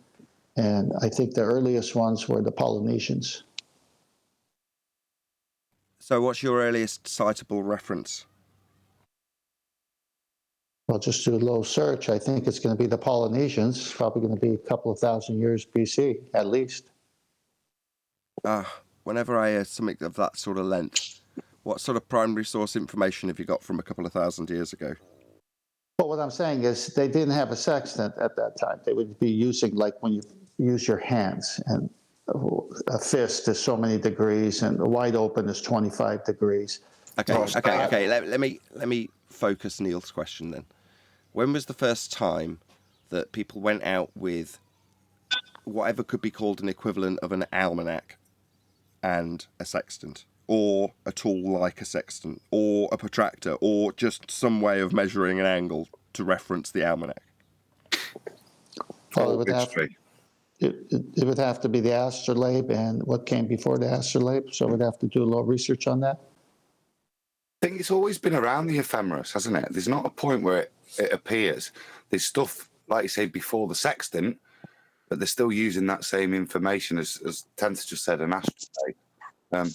And I think the earliest ones were the Polynesians. So what's your earliest citable reference? Well, just do a little search. I think it's going to be the Polynesians. It's probably going to be a couple of thousand years BC, at least. Whenever I hear something of that sort of length, what sort of primary source information have you got from a couple of thousand years ago? But what I'm saying is they didn't have a sextant at that time. They would be using, like when you use your hands, and a fist is so many degrees and wide open is 25 degrees. Okay. Let me focus Neil's question then. When was the first time that people went out with whatever could be called an equivalent of an almanac and a sextant, or a tool like a sextant, or a protractor, or just some way of measuring an angle to reference the almanac? Well, it would have to be the astrolabe and what came before the astrolabe, so we'd have to do a little research on that. I think it's always been around the ephemeris, hasn't it? There's not a point where it appears. There's stuff, like you say, before the sextant, but they're still using that same information as Tenth just said, an astrolabe.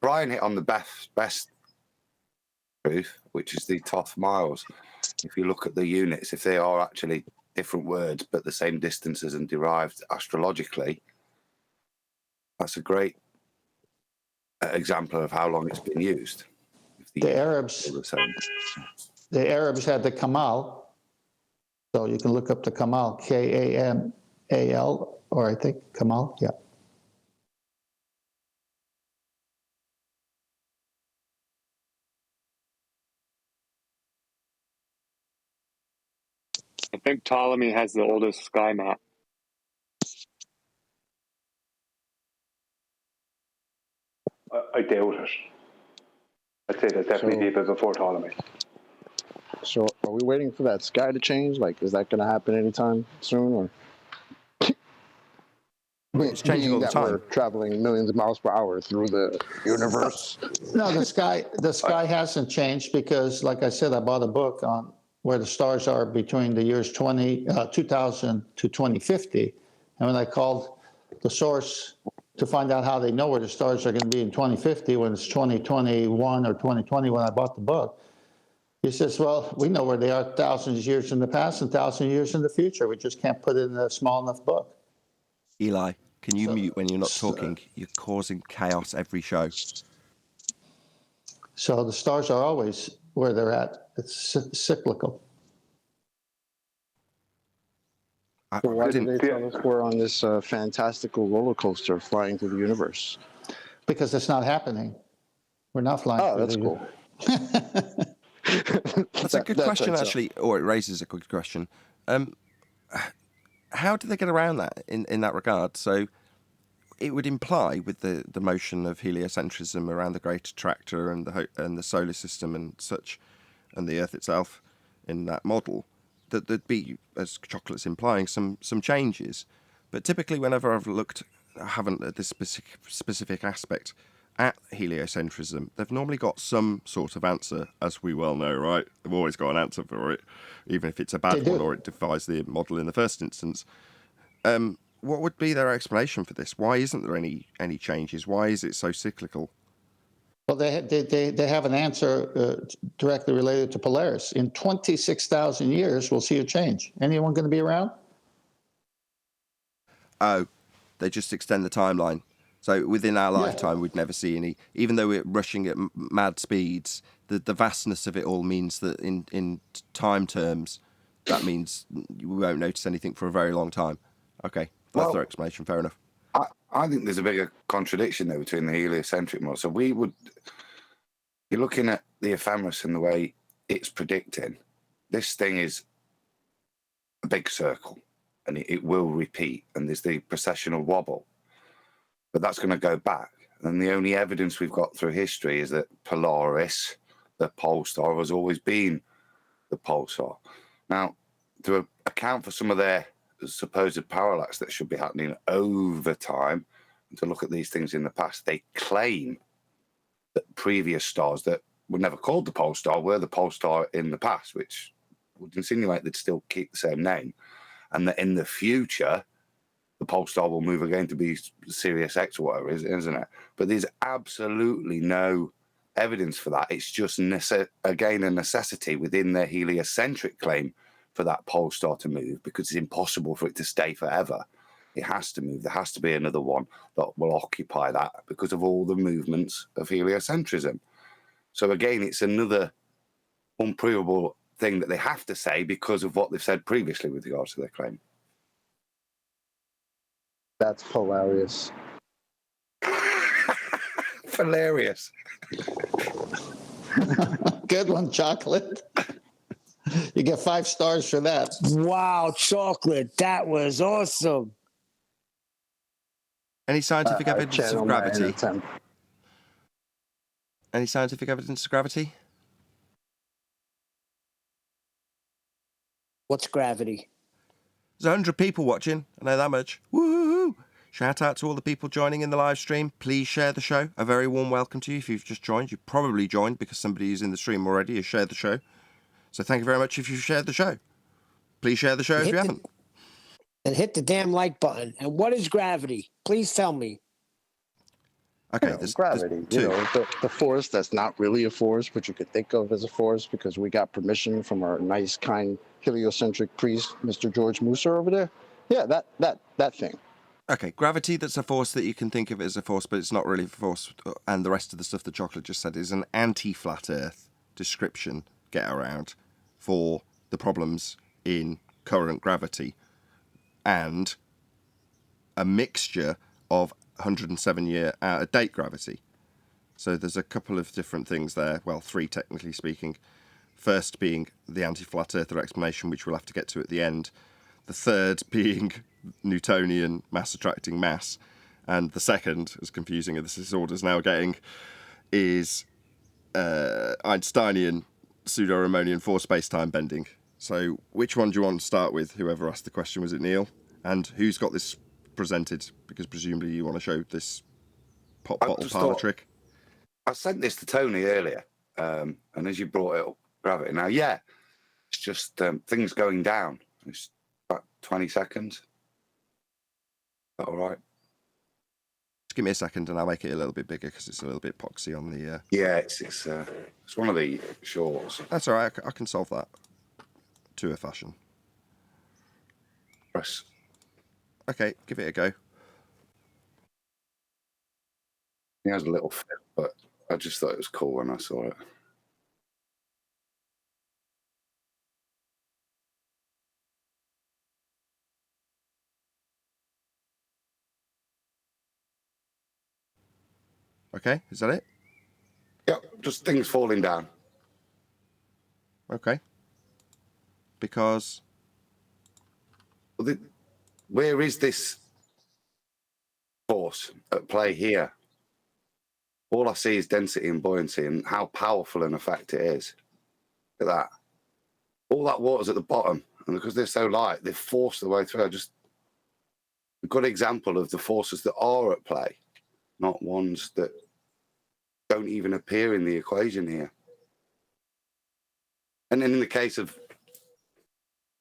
Brian hit on the best truth, which is the Toth miles. If you look at the units, if they are actually different words but the same distances and derived astrologically, that's a great example of how long it's been used. The Arabs had the Kamal, so you can look up the Kamal, Kamal, or I think Kamal, yeah. I think Ptolemy has the oldest sky map. I doubt it. I'd say that's definitely deeper before Ptolemy. So are we waiting for that sky to change? Like, is that going to happen anytime soon? Or it's changing all the time. We're traveling millions of miles per hour through the universe. No, the sky hasn't changed because, like I said, I bought a book on where the stars are between the years 2000 to 2050. And when I called the source to find out how they know where the stars are going to be in 2050 when it's 2021 or 2020 when I bought the book, he says, well, we know where they are thousands of years in the past and thousands of years in the future. We just can't put it in a small enough book. Eli, can you mute when you're not talking? You're causing chaos every show. So the stars are always where they're at. It's cyclical. So why did they tell us we're on this fantastical roller coaster flying through the universe? Because it's not happening. We're not flying through that's cool. That's a good question, actually, or it raises a good question. How do they get around that in that regard? So it would imply, with the motion of heliocentrism around the Great Attractor and the solar system and such, and the Earth itself in that model, that there'd be, as Chocolate's implying, some changes. But typically, whenever I've looked, I haven't at this specific aspect at heliocentrism, they've normally got some sort of answer, as we well know, right? They've always got an answer for it, even if it's a bad one or it defies the model in the first instance. What would be their explanation for this? Why isn't there any changes? Why is it so cyclical? Well, they have an answer directly related to Polaris. In 26,000 years, we'll see a change. Anyone going to be around? Oh, they just extend the timeline. So within our lifetime, we'd never see any. Even though we're rushing at mad speeds, the vastness of it all means that in time terms, that means we won't notice anything for a very long time. Okay, that's their explanation. Fair enough. I think there's a bigger contradiction there between the heliocentric model. So you're looking at the ephemeris and the way it's predicting. This thing is a big circle, and it will repeat. And there's the precessional wobble, but that's going to go back. And the only evidence we've got through history is that Polaris, the pole star, has always been the pole star. Now, to account for some of their supposed parallax that should be happening over time, and to look at these things in the past, they claim that previous stars that were never called the pole star were the pole star in the past, which would insinuate they'd still keep the same name, and that in the future the pole star will move again to be Sirius X or whatever, isn't it? But there's absolutely no evidence for that. It's just, again, a necessity within their heliocentric claim for that pole star to move, because it's impossible for it to stay forever. It has to move. There has to be another one that will occupy that because of all the movements of heliocentrism. So again, it's another unprovable thing that they have to say because of what they've said previously with regards to their claim. That's hilarious. Hilarious. Good one, Chocolate. You get 5 stars for that. Wow, Chocolate, that was awesome. Any scientific evidence of gravity? Any scientific evidence of gravity? What's gravity? There's 100 people watching. I know that much. Woohoo! Shout out to all the people joining in the live stream. Please share the show. A very warm welcome to you if you've just joined. You've probably joined because somebody who's in the stream already has shared the show. So thank you very much if you've shared the show. Please share the show if you haven't. And hit the damn like button. And what is gravity? Please tell me. Okay, there's gravity. The force that's not really a force, but you could think of as a force because we got permission from our nice, kind, heliocentric priest, Mr. George Musa over there. Yeah, that thing. Okay, gravity, that's a force that you can think of as a force, but it's not really a force. And the rest of the stuff that Chocolate just said is an anti-flat Earth description, get around, for the problems in current gravity. And a mixture of 107-year out-of-date gravity. So there's a couple of different things there. Well, 3 technically speaking. First being the anti-flat earther explanation, which we'll have to get to at the end. The third being Newtonian mass attracting mass. And the second, as confusing as this disorder's now getting, is Einsteinian pseudo-Riemannian force space-time bending. So which one do you want to start with? Whoever asked the question, was it Neil? And who's got this presented? Because presumably you want to show this pop bottle parlour trick. I sent this to Tony earlier, and as you brought it up, gravity. Now, yeah, it's just things going down. It's about 20 seconds. Is that all right? Just give me a second and I'll make it a little bit bigger because it's a little bit poxy on the... Yeah, it's one of the shorts. That's all right, I can solve that to a fashion. Press. Okay, give it a go. He has a little fit, but I just thought it was cool when I saw it. Okay, is that it? Yep, just things falling down. Okay. Because... Where is this force at play here? All I see is density and buoyancy and how powerful an effect it is. Look at that. All that water's at the bottom, and because they're so light, they've forced their way through. Just a good example of the forces that are at play, not ones that don't even appear in the equation here. And then in the case of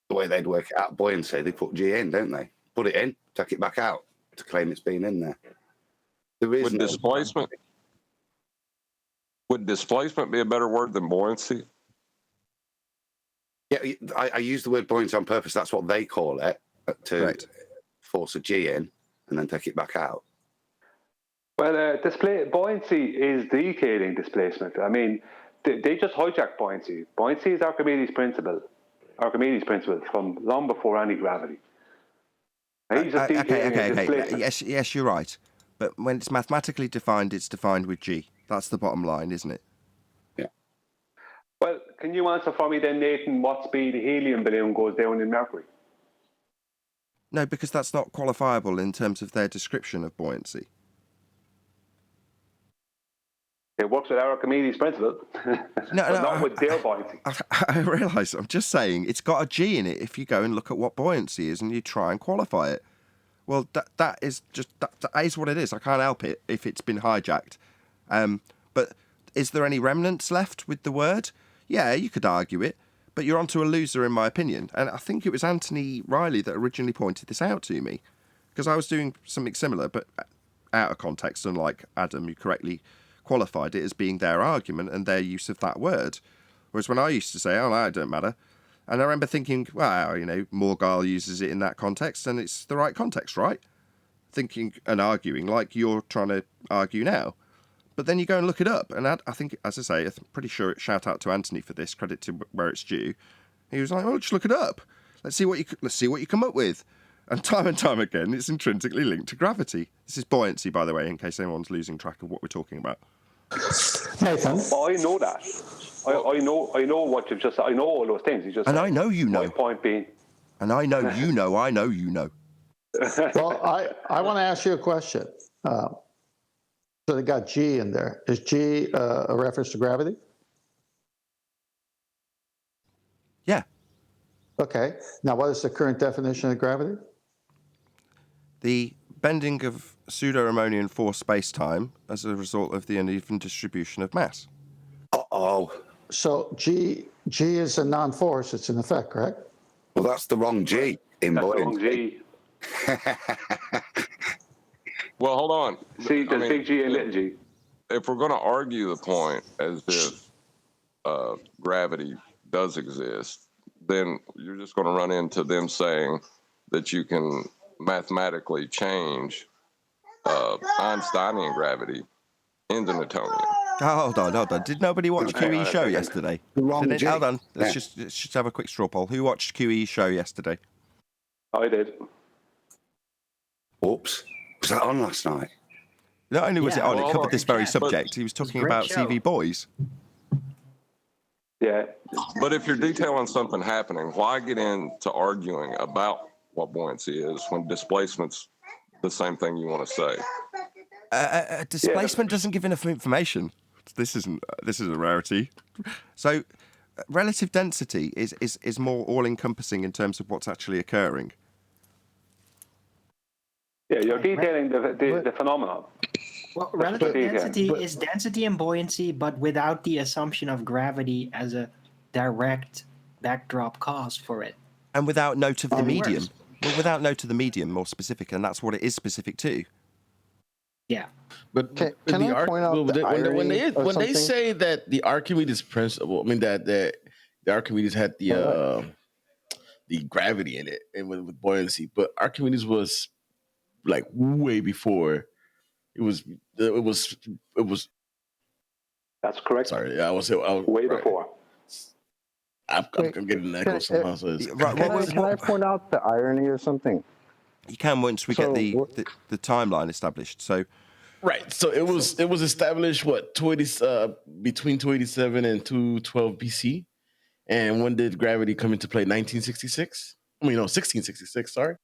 the way they'd work it out, buoyancy, they put G in, don't they? Put it in, take it back out to claim it's been in there. There is Would displacement? Would displacement be a better word than buoyancy? Yeah, I use the word buoyancy on purpose. That's what they call it, to force a G in and then take it back out. Well, buoyancy is decaying displacement. I mean, they just hijack buoyancy. Buoyancy is Archimedes' principle from long before anti-gravity. Okay. Yes, you're right. But when it's mathematically defined, it's defined with G. That's the bottom line, isn't it? Yeah. Well, can you answer for me then, Nathan, what speed a helium balloon goes down in Mercury? No, because that's not qualifiable in terms of their description of buoyancy. It works with Archimedes' principle, not with their buoyancy. I realise. I'm just saying it's got a G in it if you go and look at what buoyancy is and you try and qualify it. Well, that is what it is. I can't help it if it's been hijacked. But is there any remnants left with the word? Yeah, you could argue it, but you're onto a loser in my opinion. And I think it was Anthony Riley that originally pointed this out to me, because I was doing something similar, but out of context, unlike Adam, who correctly qualified it as being their argument and their use of that word. Whereas when I used to say, oh, no, it don't matter. And I remember thinking, well, Morgile uses it in that context, and it's the right context, right? Thinking and arguing like you're trying to argue now. But then you go and look it up, and I think, as I say, I'm pretty sure, shout out to Anthony for this, credit to where it's due. He was like, well, just look it up. Let's see what you come up with. And time again, it's intrinsically linked to gravity. This is buoyancy, by the way, in case anyone's losing track of what we're talking about. Nathan? I know that. I know what you've just said. I know all those things. You just and I know you know. My point being. And I know you know. I know you know. Well, I want to ask you a question. So they got G in there. Is G a reference to gravity? Yeah. Okay. Now, what is the current definition of gravity? The bending of pseudo-Riemannian force space-time as a result of the uneven distribution of mass. Uh-oh. So G is a non-force. It's an effect, correct? Well, that's the wrong G in buoyancy. Wrong G. Well, hold on. See, there's big G and little G. If we're going to argue the point as if gravity does exist, then you're just going to run into them saying that you can mathematically change Einsteinian gravity into Newtonian. Oh, hold on. Did nobody watch QE's show yesterday? Hold on. Let's just have a quick straw poll. Who watched QE's show yesterday? I did. Oops. Was that on last night? Not only was it on, it covered this very subject. He was talking about CV boys. Yeah. But if you're detailing something happening, why get into arguing about what buoyancy is when displacement's the same thing you want to say? Displacement doesn't give enough information. This is a rarity. So, relative density is more all-encompassing in terms of what's actually occurring. Yeah, you're detailing the phenomenon. Well, relative density is density and buoyancy, but without the assumption of gravity as a direct backdrop cause for it. And without note of the medium. Well, without note of the medium, more specific, and that's what it is specific to. Yeah. But can I point out when they say that the Archimedes principle, I mean that the Archimedes had the gravity in it and with buoyancy, but Archimedes was like way before. It was. That's correct. Sorry, I was way before. I'm getting an echo somehow. So can I point out the irony or something? You can once we get the timeline established. So, right. So it was established between 287 and 212 BC, and when did gravity come into play? 1966. I mean, no, 1666. Sorry.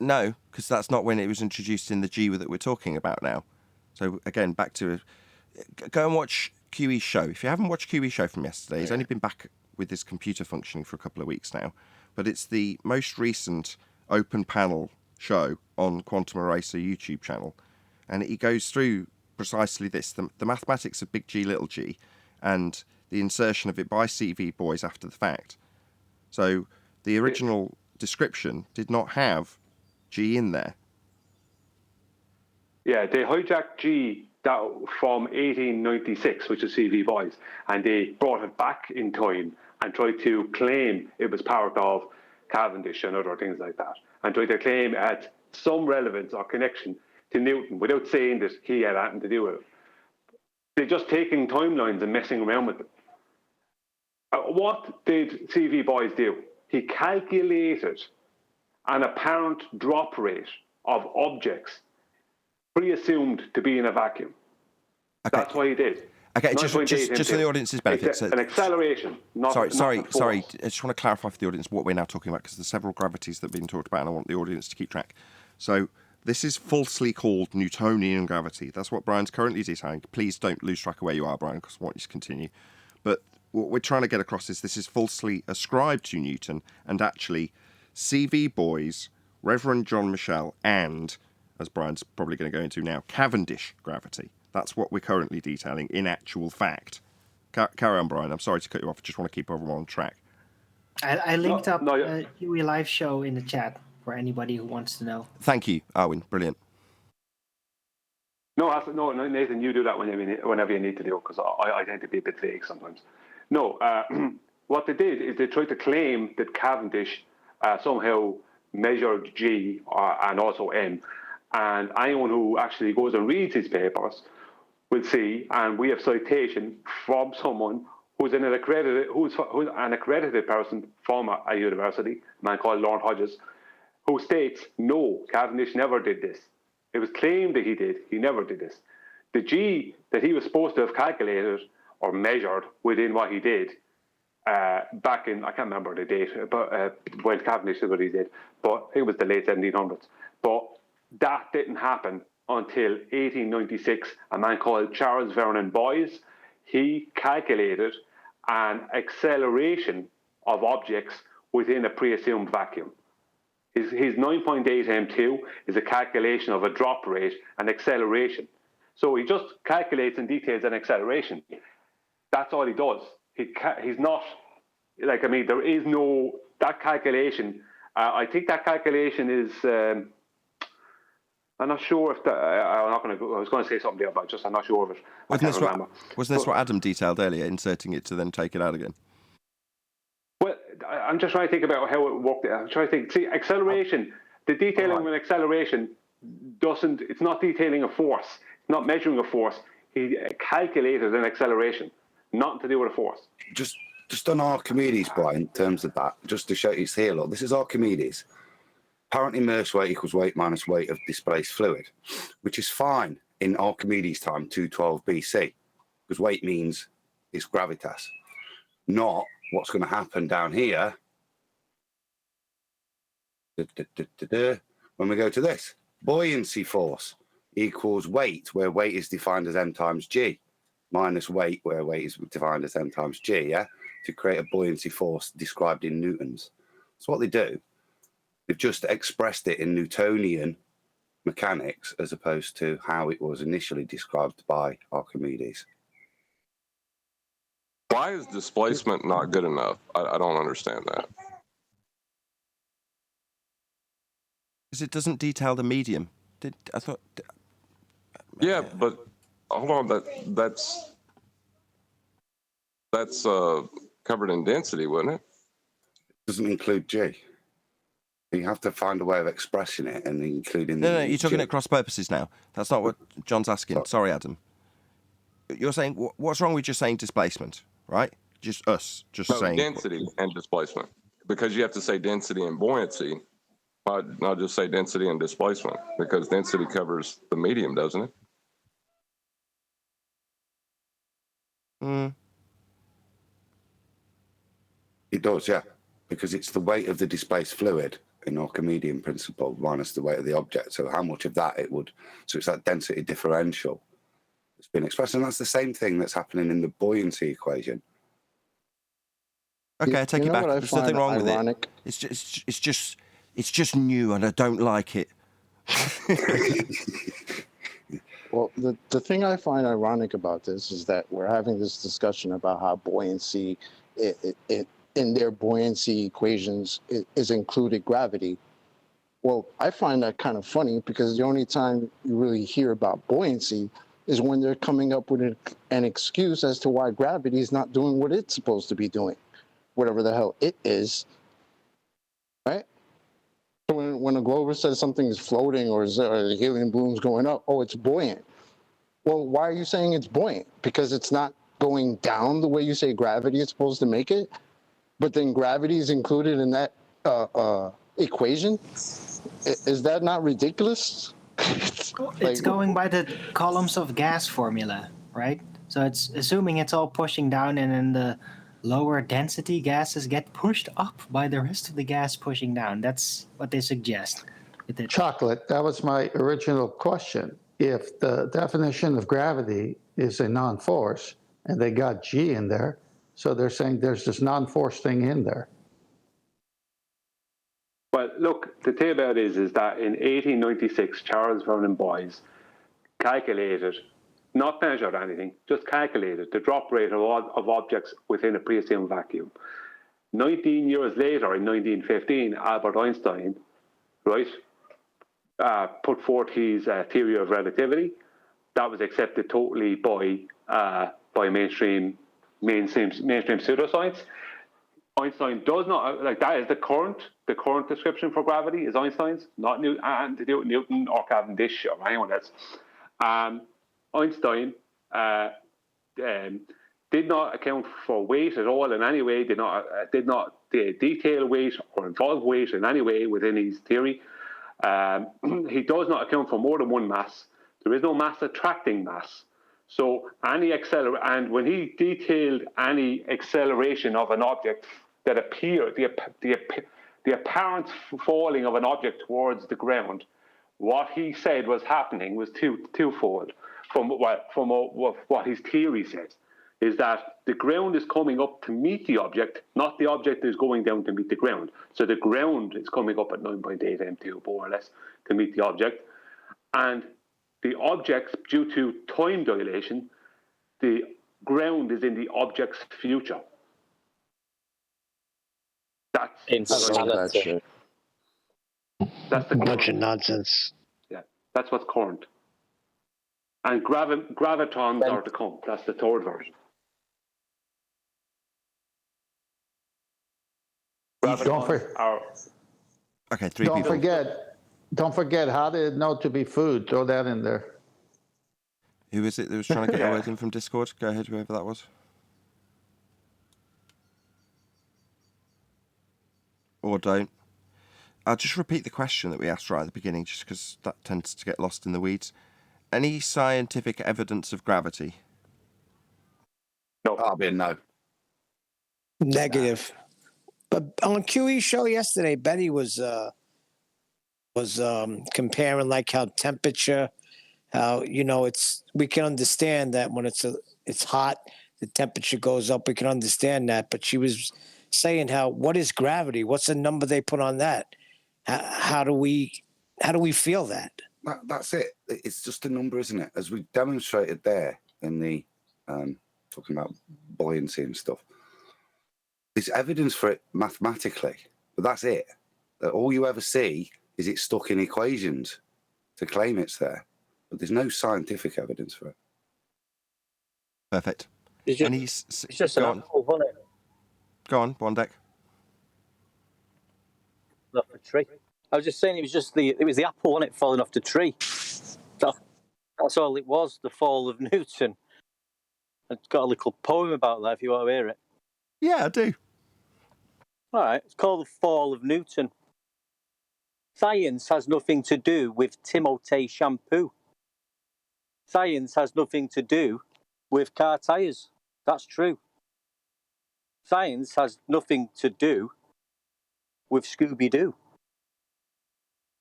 No, because that's not when it was introduced in the G that we're talking about now. So again, back to go and watch QE's show. If you haven't watched QE's show from yesterday, he's only been back with his computer functioning for a couple of weeks now. But it's the most recent open panel show on Quantum Eraser YouTube channel. And he goes through precisely this, the mathematics of big G, little g, and the insertion of it by CV boys after the fact. So the original description did not have G in there. Yeah, they hijacked G from 1896, which is CV boys, and they brought it back in time and tried to claim it was part of Cavendish and other things like that, and tried to claim it had some relevance or connection to Newton without saying that he had anything to do with it. They're just taking timelines and messing around with them. What did CV boys do? He calculated an apparent drop rate of objects pre-assumed to be in a vacuum. Okay. That's what he did. Okay, just for the audience's benefit. An acceleration, Sorry. I just want to clarify for the audience what we're now talking about, because there's several gravities that have been talked about, and I want the audience to keep track. So this is falsely called Newtonian gravity. That's what Brian's currently detailing. Please don't lose track of where you are, Brian, because I want you to continue. But what we're trying to get across is this is falsely ascribed to Newton, and actually CV boys, Reverend John Michel, and, as Brian's probably going to go into now, Cavendish gravity. That's what we're currently detailing in actual fact. Carry on, Brian. I'm sorry to cut you off. I just want to keep everyone on track. I linked up a QE live show in the chat. for anybody who wants to know. Thank you, Arwin. Brilliant. No, Nathan, you do that whenever you need to do it, because I tend to be a bit vague sometimes. No, what they did is they tried to claim that Cavendish somehow measured G and also M, and anyone who actually goes and reads his papers will see, and we have citation from someone who's an accredited person from a university, a man called Lawrence Hodges, who states, no, Cavendish never did this. It was claimed that he did. He never did this. The G that he was supposed to have calculated or measured within what he did back in, I can't remember the date, but when Cavendish did what he did, but it was the late 1700s. But that didn't happen until 1896. A man called Charles Vernon Boys, he calculated an acceleration of objects within a pre-assumed vacuum. His 9.8 M2 is a calculation of a drop rate and acceleration. So he just calculates and details an acceleration. That's all he does. He's not, like, I mean, there is no, that calculation, I think that calculation is, I'm not sure if that, I was going to say something there, but I'm not sure of it. Wasn't this what Adam detailed earlier, inserting it to then take it out again? Well, I'm just trying to think about how it worked. I'm trying to think. See, acceleration, the detailing of an acceleration it's not detailing a force. It's not measuring a force. He calculated an acceleration, nothing to do with a force. Just on Archimedes, Brian, in terms of that, just to show you it's here, look, this is Archimedes. Apparently immersed weight equals weight minus weight of displaced fluid, which is fine in Archimedes' time, 212 BC, because weight means it's gravitas, not what's going to happen down here when we go to this. Buoyancy force equals weight, where weight is defined as m times g, minus weight, where weight is defined as m times g, yeah? To create a buoyancy force described in newtons. So what they do, they've just expressed it in Newtonian mechanics as opposed to how it was initially described by Archimedes. Why is displacement not good enough? I don't understand that. Because it doesn't detail the medium. Yeah, but hold on, that's covered in density, wouldn't it? Doesn't include G. You have to find a way of expressing it and including No, you're talking G. at cross purposes now. That's not what John's asking. Sorry, Adam. You're saying, what's wrong with just saying displacement, right? Just us, saying density and displacement. Because you have to say density and buoyancy. I'll just say density and displacement, because density covers the medium, doesn't it? It does, yeah, because it's the weight of the displaced fluid in Archimedean principle minus the weight of the object. So how much of that it would, so it's that density differential that's been expressed, and that's the same thing that's happening in the buoyancy equation. Okay, I take it back. There's nothing wrong with it. It's just new, and I don't like it. Well, the thing I find ironic about this is that we're having this discussion about how buoyancy, in their buoyancy equations, is included gravity. Well, I find that kind of funny, because the only time you really hear about buoyancy is when they're coming up with an excuse as to why gravity is not doing what it's supposed to be doing, whatever the hell it is, right? So when a Glover says something is floating or the helium balloon's going up, oh, it's buoyant. Well, why are you saying it's buoyant? Because it's not going down the way you say gravity is supposed to make it? But then gravity is included in that equation? Is that not ridiculous? It's going by the columns of gas formula, right? So it's assuming it's all pushing down, and then the lower density gases get pushed up by the rest of the gas pushing down. That's what they suggest. Chocolate, that was my original question. If the definition of gravity is a non-force, and they got G in there, so they're saying there's this non-force thing in there. Well, look, the thing about it is that in 1896, Charles Vernon Boys calculated, not measured anything, just calculated the drop rate of objects within a pre-assumed vacuum. 19 years later, in 1915, Albert Einstein right, put forth his theory of relativity. That was accepted totally by mainstream pseudoscience. Einstein does not, like, that is the current description for gravity is Einstein's, not Newton or Cavendish or anyone else. Einstein did not account for weight at all in any way. Did not detail weight or involve weight in any way within his theory. He does not account for more than one mass. There is no mass attracting mass. So and when he detailed any acceleration of an object that appeared, the apparent falling of an object towards the ground, what he said was happening was twofold. From what his theory says, is that the ground is coming up to meet the object, not the object is going down to meet the ground. So the ground is coming up at 9.8 m2 more or less to meet the object, and the objects, due to time dilation, the ground is in the object's future. That's insanity. That's the bunch of nonsense. Yeah, that's what's current. And gravitons are to come. That's the third version. Okay, three Don't people. forget how did it know to be food? Throw that in there. Who is it that was trying to get a word in from Discord? Go ahead, whoever that was. Or don't. I'll just repeat the question that we asked right at the beginning, just because that tends to get lost in the weeds. Any scientific evidence of gravity? No. I'll be a no. Negative. But on QE's show yesterday, Betty was comparing like how temperature, how we can understand that when it's hot, the temperature goes up. We can understand that, but she was saying what is gravity? What's the number they put on that? How do we feel that? That's it. It's just a number, isn't it? As we demonstrated there in the talking about buoyancy and stuff. There's evidence for it mathematically, but that's it. All you ever see is it's stuck in equations to claim it's there, but there's no scientific evidence for it. Perfect. It's just an apple, wasn't it? Go on, Wandek. Off a tree. I was just saying it was the apple, wasn't it, falling off the tree? That's all it was, the fall of Newton. I've got a little poem about that if you want to hear it. Yeah, I do. All right, it's called The Fall of Newton. Science has nothing to do with Timotei shampoo. Science has nothing to do with car tyres. That's true. Science has nothing to do with Scooby-Doo.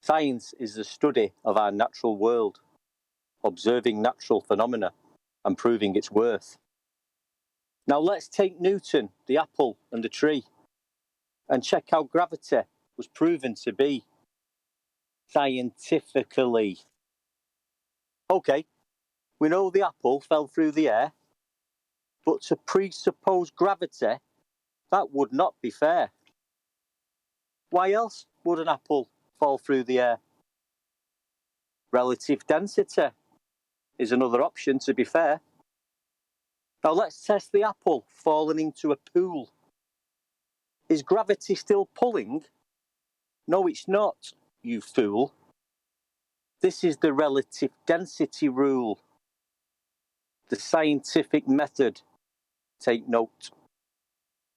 Science is the study of our natural world, observing natural phenomena and proving its worth. Now let's take Newton, the apple and the tree, and check how gravity was proven to be scientifically. Okay, we know the apple fell through the air, but to presuppose gravity, that would not be fair. Why else would an apple fall through the air? Relative density is another option, to be fair. Now let's test the apple falling into a pool. Is gravity still pulling? No, it's not, you fool. This is the relative density rule. The scientific method. Take note.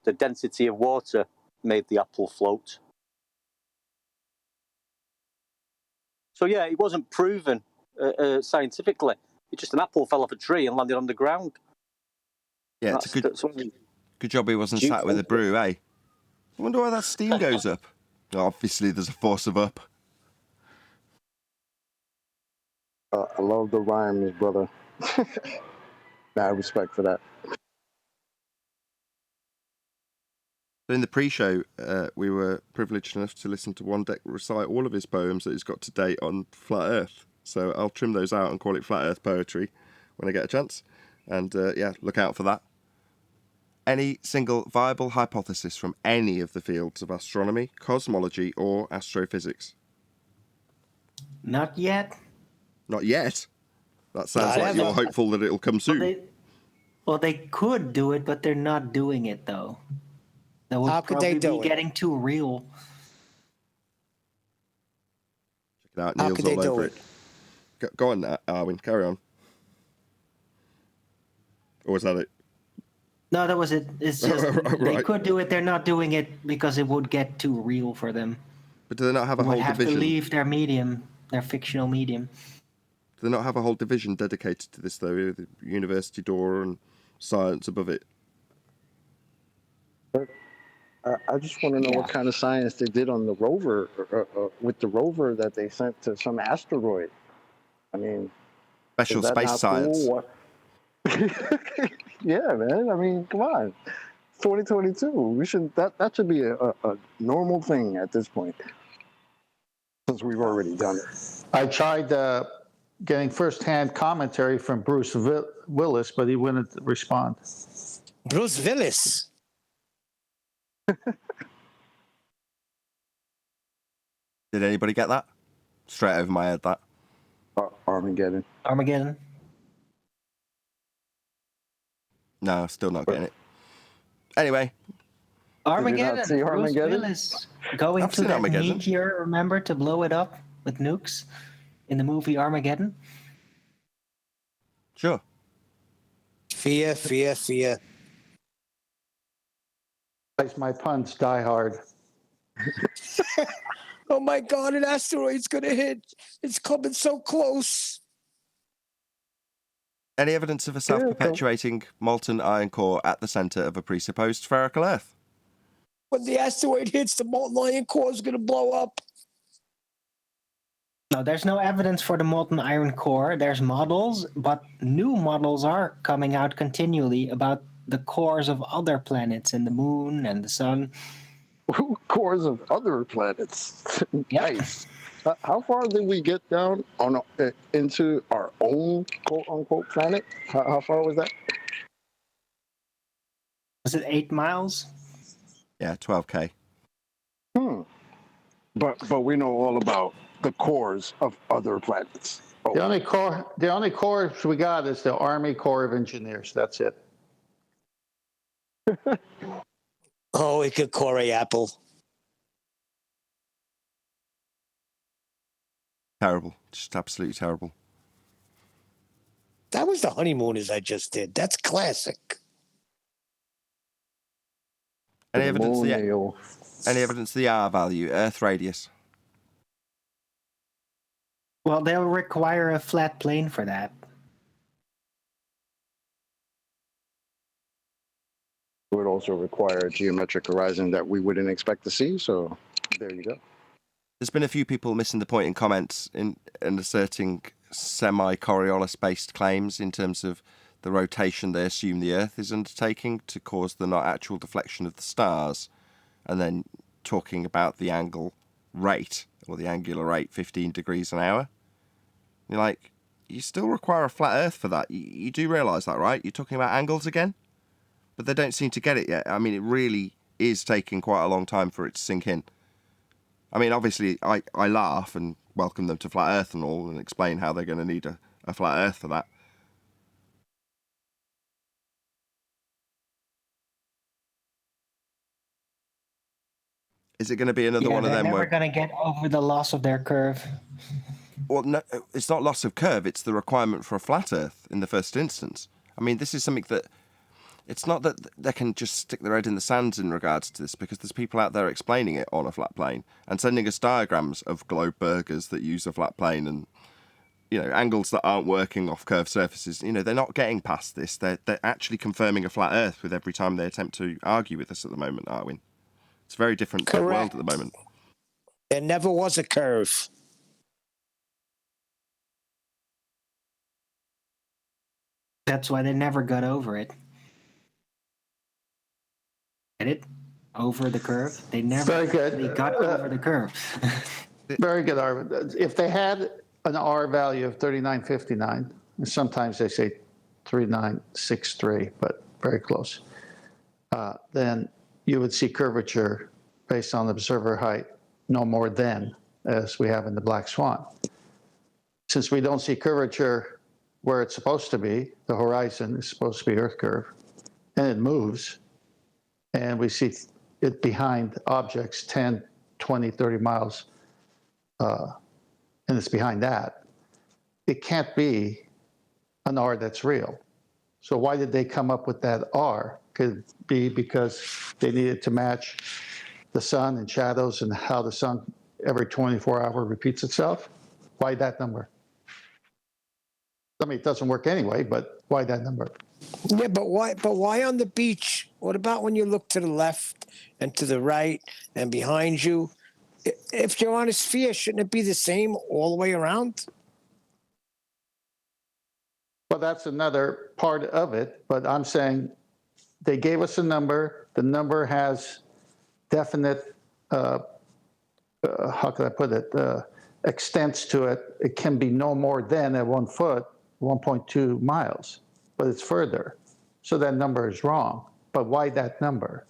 The density of water made the apple float. So yeah, it wasn't proven scientifically. It's just an apple fell off a tree and landed on the ground. Yeah, it's a good job he wasn't sat with a brew, eh? I wonder why that steam goes up. Obviously, there's a force of up. I love the rhymes, brother. Mad respect for that. In the pre-show, we were privileged enough to listen to Wandek recite all of his poems that he's got to date on Flat Earth. So I'll trim those out and call it Flat Earth poetry when I get a chance. And look out for that. Any single viable hypothesis from any of the fields of astronomy, cosmology, or astrophysics? Not yet. Not yet. That sounds Not like you're ever. hopeful that it'll come soon. Well, they could do it, but they're not doing it, though. That would How could they probably do be it? getting too real. Check it out. How Neil's could they all do over it? it. Go on, Arwin. Carry on. Or was that it? No, that was it. It's just they Right. could do it. They're not doing it because it would get too real for them. But do they not have a They would whole have division? to leave their medium, their fictional medium. Do they not have a whole division dedicated to this, though? The university door and science above it. I just want to know what kind of science they did on the rover, with the rover that they sent to some asteroid. I mean, Special is that space not science. cool? Yeah, man. I mean, come on. 2022. We should that should be a normal thing at this point, since we've already done it. I tried getting firsthand commentary from Bruce Willis, but he wouldn't respond. Bruce Willis. Did anybody get that? Straight over my head, that. Armageddon. Armageddon. No, still not getting it. Anyway. Armageddon. see Bruce Armageddon? Willis going I've to seen that Armageddon. meteor, remember, to blow it up with nukes in the movie Armageddon? Sure. Fear, fear, fear. My puns die hard. Oh my God, an asteroid's going to hit. It's coming so close. Any evidence of a self-perpetuating molten iron core at the centre of a presupposed spherical Earth? When the asteroid hits, the molten iron core is going to blow up. No, there's no evidence for the molten iron core. There's models, but new models are coming out continually about the cores of other planets and the moon and the sun. Cores of other planets. Nice. How far did we get down on into our own quote unquote planet? How far was that? Was it 8 miles? Yeah, 12K. But we know all about the cores of other planets. The only core we got is the Army Corps of Engineers. That's it. Oh, it could core a apple. Terrible. Just absolutely terrible. That was the honeymooners I just did. That's classic. Any evidence the R value, Earth radius? Well, they'll require a flat plane for that. It would also require a geometric horizon that we wouldn't expect to see. So there you go. There's been a few people missing the point in comments in asserting semi-Coriolis-based claims in terms of the rotation they assume the Earth is undertaking to cause the not actual deflection of the stars, and then talking about the angle rate, or the angular rate, 15 degrees an hour. You're like, you still require a flat Earth for that. You do realise that, right? You're talking about angles again? But they don't seem to get it yet. I mean, it really is taking quite a long time for it to sink in. I mean, obviously, I laugh and welcome them to flat Earth and all, and explain how they're going to need a flat Earth for that. Is it going to be another one of them They're where... never going to get over the loss of their curve. Well, no, it's not loss of curve. It's the requirement for a flat Earth in the first instance. I mean, this is something that... It's not that they can just stick their head in the sand in regards to this, because there's people out there explaining it on a flat plane and sending us diagrams of globe burgers that use a flat plane and, you know, angles that aren't working off curved surfaces. You know, they're not getting past this. They're actually confirming a flat Earth with every time they attempt to argue with us at the moment, Arwin. It's a very different world at the moment. There never was a curve. That's why they never got over it. Get it? Over the curve? They never Very good. They got over the curve. Very good, Arvin. If they had an R value of 3959, and sometimes they say 3963, but very close, then you would see curvature based on observer height no more than as we have in the Black Swan. since we don't see curvature where it's supposed to be, the horizon is supposed to be Earth curve, and it moves, and we see it behind objects 10, 20, 30 miles, and it's behind that, it can't be an R that's real. So why did they come up with that R? Could it be because they needed to match the sun and shadows and how the sun every 24-hour repeats itself? Why that number? I mean, it doesn't work anyway, but why that number? Yeah, but why on the beach? What about when you look to the left and to the right and behind you? If you're on a sphere, shouldn't it be the same all the way around? Well, that's another part of it, but I'm saying they gave us a number. The number has definite, how can I put it, extents to it. It can be no more than at 1 foot, 1.2 miles, but it's further. So that number is wrong. But why that number?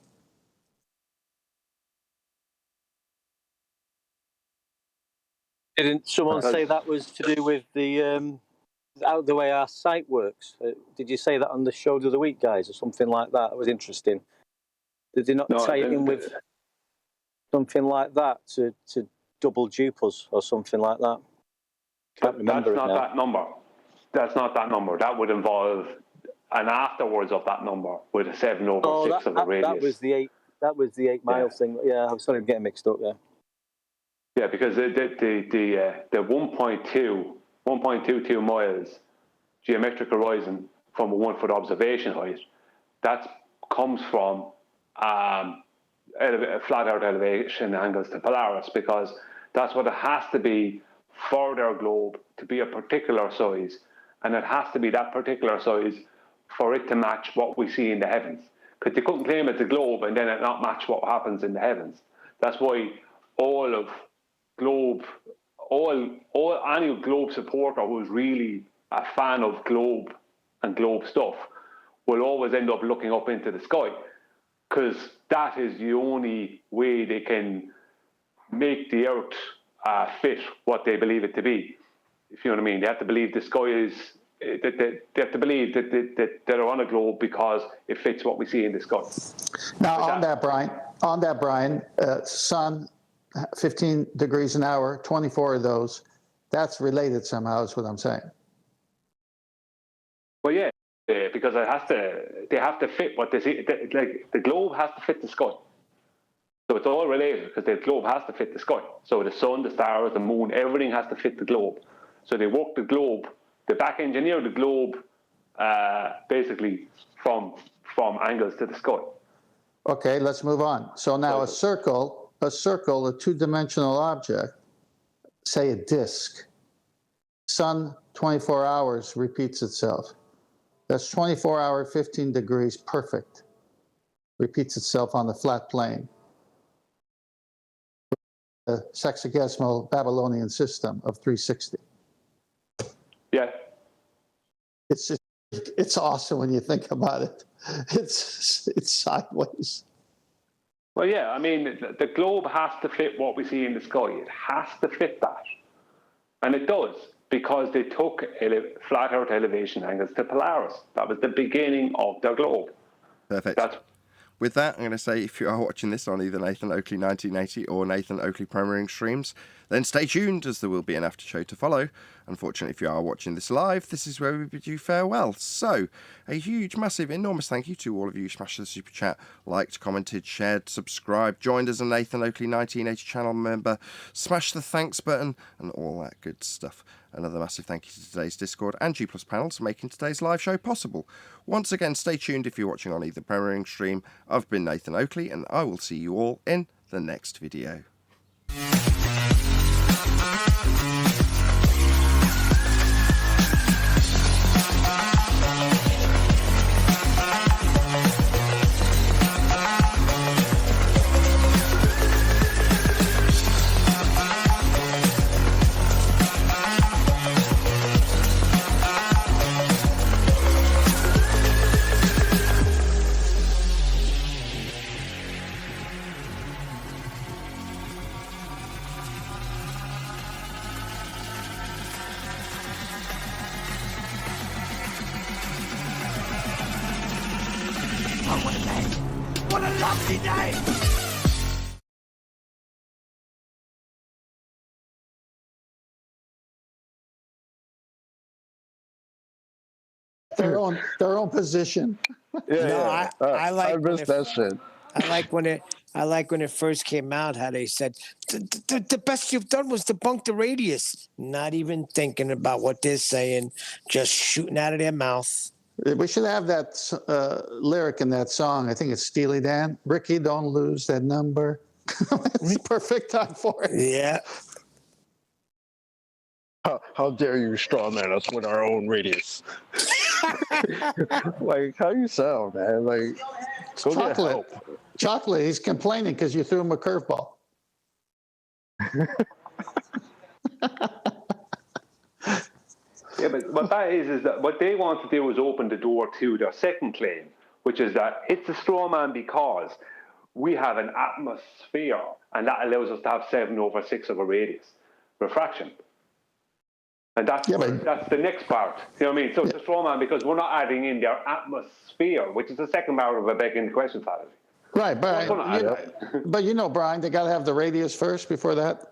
Didn't someone say that was to do with the way our site works? Did you say that on the show the other week, guys, or something like that? It was interesting. Did they not tie it in with something like that to double dupe us or something like that? Can't remember That's it not now. that number. That's not that number. That would involve an afterwards of that number with a 7/6 of the radius. That was the 8. That was the 8 mile thing. Yeah, I'm sorry, I'm getting mixed up there. Yeah, because the 1.22 miles geometric horizon from a 1 foot observation height, that comes from flat Earth elevation angles to Polaris, because that's what it has to be for their globe to be a particular size, and it has to be that particular size for it to match what we see in the heavens. Because they couldn't claim it's a globe and then it not match what happens in the heavens. That's why any globe supporter who's really a fan of globe and globe stuff will always end up looking up into the sky, because that is the only way they can make the Earth fit what they believe it to be. If you know what I mean, they have to believe the sky is. They have to believe that they're on a globe because it fits what we see in the sky. Now, on that, Brian, sun, 15 degrees an hour, 24 of those, that's related somehow, is what I'm saying. Well, yeah, because they have to fit what they see. Like the globe has to fit the sky. So it's all related, because the globe has to fit the sky. So the sun, the stars, the moon, everything has to fit the globe. So they work the globe, they back engineer the globe basically from angles to the sky. Okay, let's move on. So now a circle, a two-dimensional object, say a disk. Sun, 24 hours, repeats itself. That's 24 hour, 15 degrees, perfect. Repeats itself on the flat plane. The sexagesimal Babylonian system of 360. Yeah. It's awesome when you think about it. It's sideways. Well, yeah, I mean, the globe has to fit what we see in the sky. It has to fit that. And it does, because they took flat Earth elevation angles to Polaris. That was the beginning of their globe. Perfect. With that, I'm going to say, if you are watching this on either Nathan Oakley 1980 or Nathan Oakley Premiering streams, then stay tuned, as there will be an after show to follow. Unfortunately, if you are watching this live, this is where we bid you farewell. So, a huge, massive, enormous thank you to all of you who smashed the super chat, liked, commented, shared, subscribed, joined as a Nathan Oakley 1980 channel member, smashed the thanks button, and all that good stuff. Another massive thank you to today's Discord and G+ panels for making today's live show possible. Once again, stay tuned if you're watching on either premiering stream. I've been Nathan Oakley, and I will see you all in the next video. Oh, what a name! What a lovely name! Their own position. I like I when missed that shit. I like when it first came out how they said the best you've done was debunk the radius, not even thinking about what they're saying, just shooting out of their mouth. We should have that lyric in that song. I think it's Steely Dan. Ricky, don't lose that number. It's the perfect time for it. Yeah. How dare you strawman us with our own radius? Like, how you sound, man? Like, go get help. Chocolate, he's complaining because you threw him a curveball. Yeah, but what that is that what they want to do is open the door to their second claim, which is that it's a straw man because we have an atmosphere, and that allows us to have 7/6 of a radius refraction. And that's the next part. You know what I mean? So it's a straw man because we're not adding in their atmosphere, which is the second part of a begging question fallacy. Right, but you know, Brian, they got to have the radius first before that.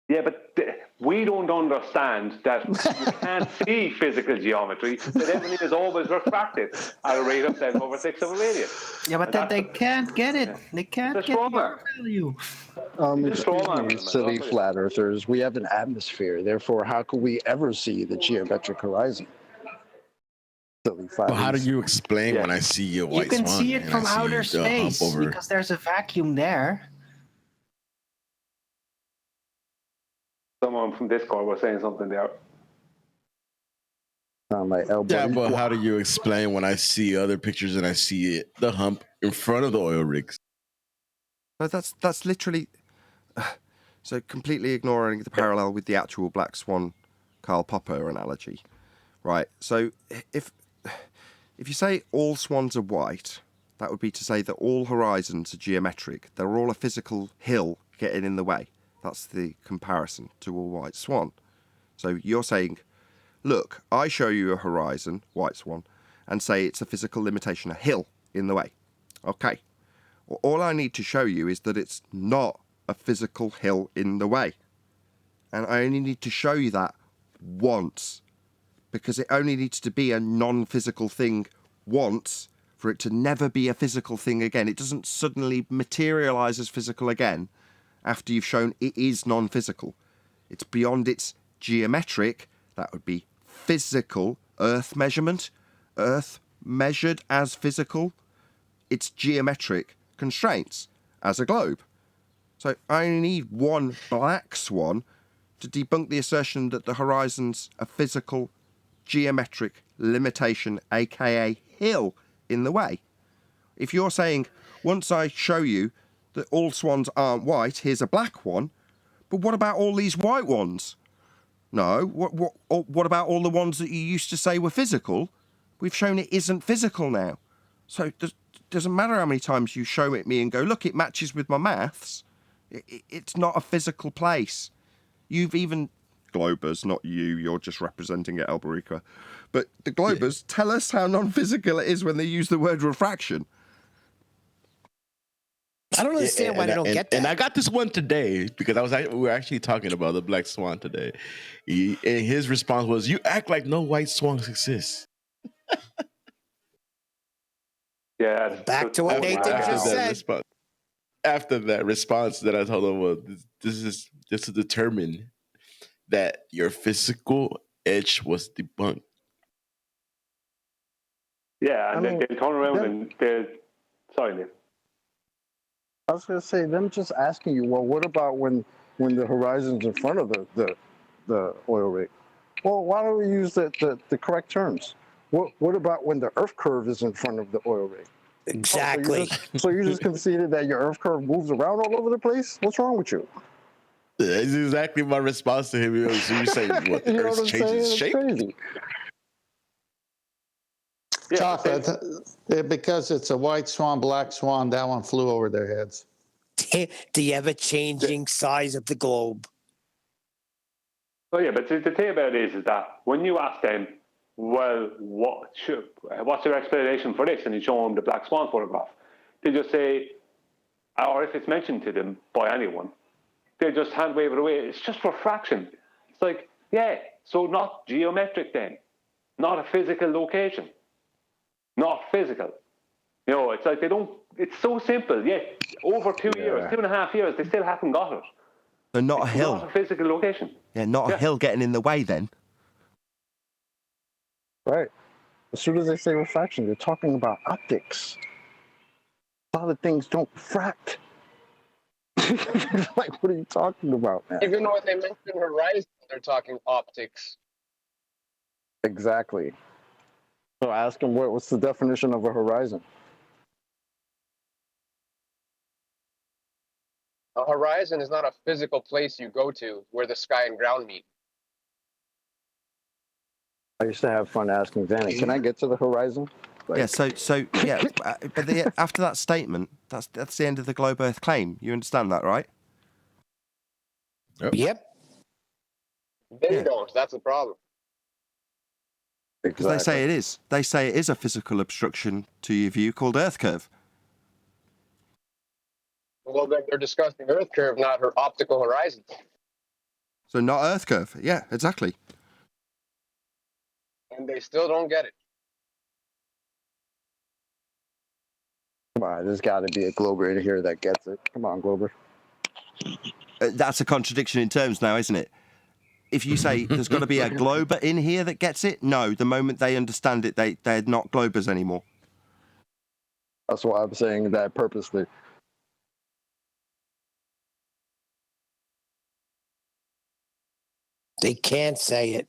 Yeah, but we don't understand that you can't see physical geometry, that everything is always refracted at a rate of 7/6 of a radius. Yeah, but then they can't get it. They can't get the R value. Excuse me, silly flat earthers. We have an atmosphere. Therefore, how could we ever see the geometric horizon? Silly flat Well, how do you explain when I see a white You can swan see it and from I see outer the hump space over- because there's a vacuum there. Someone from Discord was saying something there. My elbow. Yeah, but how do you explain when I see other pictures and I see the hump in front of the oil rigs? No, that's literally so completely ignoring the parallel with the actual Black Swan Karl Popper analogy, right? So if you say all swans are white, that would be to say that all horizons are geometric. They're all a physical hill getting in the way. That's the comparison to a white swan. So you're saying, look, I show you a horizon, white swan, and say it's a physical limitation, a hill in the way. Okay. Well, all I need to show you is that it's not a physical hill in the way. And I only need to show you that once. Because it only needs to be a non-physical thing once for it to never be a physical thing again. It doesn't suddenly materialize as physical again after you've shown it is non-physical. It's beyond its geometric, that would be physical, Earth measurement, Earth measured as physical, its geometric constraints as a globe. So I only need one black swan to debunk the assertion that the horizon's a physical geometric limitation, aka hill, in the way. If you're saying, once I show you that all swans aren't white, here's a black one, but what about all these white ones? No, what about all the ones that you used to say were physical? We've shown it isn't physical now. So it doesn't matter how many times you show it me and go, look, it matches with my maths. It's not a physical place. You've even... Globers, not you, you're just representing it, Alberica. But the Globers tell us how non-physical it is when they use the word refraction. I don't understand why they don't get that. And I got this one today because we were actually talking about the black swan today. And his response was, "You act like no white swans exist." Yeah. Back to what Nathan just said. After that response, that I told him, "Well, this is just to determine that your physical edge was debunked." Yeah, and then they turn around and they... Sorry, Nick. I was going to say, them just asking you, well, what about when the horizon's in front of the oil rig? Well, why don't we use the correct terms? What about when the Earth curve is in front of the oil rig? Exactly. So you just conceded that your Earth curve moves around all over the place? What's wrong with you? That's exactly my response to him. So you're saying what? The Earth changes shape? Crazy. Chocolate, because it's a white swan, black swan, that one flew over their heads. The ever-changing size of the globe. Oh yeah, but the thing about it is that when you ask them, well, what's your explanation for this? And you show them the black swan photograph. They just say, or if it's mentioned to them by anyone, they just hand wave it away. It's just refraction. It's like, yeah, so not geometric then, not a physical location, not physical. You know, it's like they don't, it's so simple. Yet over 2 years, 2.5 years, they still haven't got it. So not a hill. Not a physical location. Yeah, not a hill getting in the way then. Right. As soon as they say refraction, they're talking about optics. A lot of things don't refract. Like, what are you talking about, man? Even when they mention horizon, they're talking optics. Exactly. So ask them what's the definition of a horizon? A horizon is not a physical place you go to where the sky and ground meet. I used to have fun asking Danny, can I get to the horizon? Like, Yeah, so yeah, but after that statement, that's the end of the globe Earth claim. You understand that, right? Yep. They don't. That's the problem. Because they say it is. They say it is a physical obstruction to your view called Earth curve. Well, they're discussing Earth curve, not her optical horizon. So not Earth curve. Yeah, exactly. And they still don't get it. Come on, there's got to be a Glober in here that gets it. Come on, Glober. That's a contradiction in terms now, isn't it? If you say there's got to be a Glober in here that gets it, no, the moment they understand it, they're not Globers anymore. That's why I'm saying that purposely. They can't say it.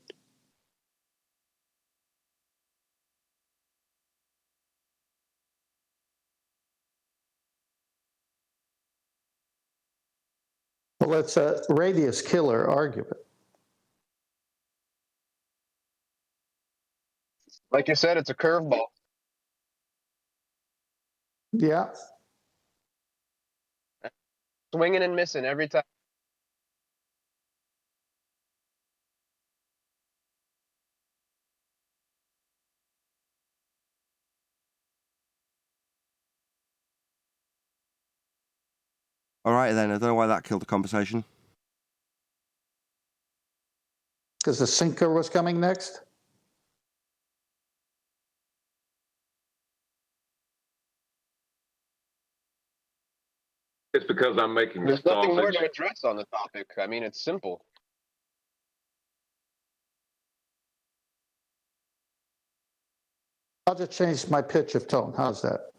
Well, it's a radius killer argument. Like you said, it's a curveball. Yeah. Swinging and missing every time. All right, then. I don't know why that killed the conversation. Because the sinker was coming next? It's because I'm making There's nothing more sausage. to address on the topic. I mean, it's simple. I'll just change my pitch of tone. How's that?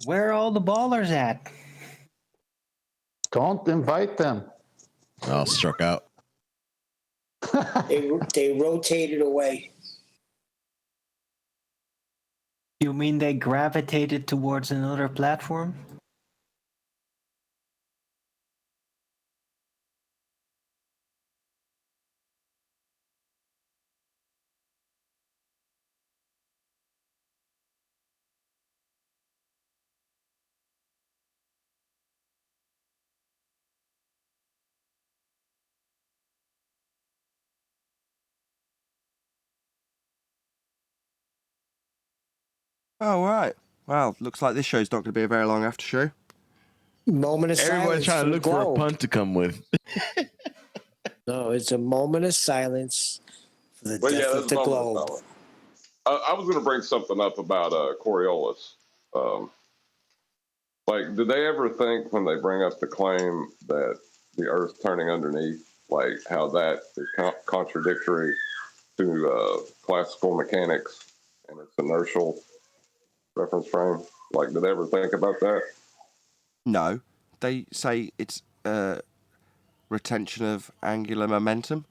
Where are all the ballers at? Don't invite them. Oh, struck out. They rotated away. You mean they gravitated towards another platform? Oh, right. Well, looks like this show's not going to be a very long after show. Moment of Everyone's silence. trying to look for a globe. punt to come with. No, it's a moment of silence for the But death yeah, of that's the a moment globe. of silence. I was going to bring something up about Coriolis. Like, do they ever think when they bring up the claim that the Earth's turning underneath, like how that is contradictory to classical mechanics and its inertial reference frame? Like, do they ever think about that? No. They say it's retention of angular momentum,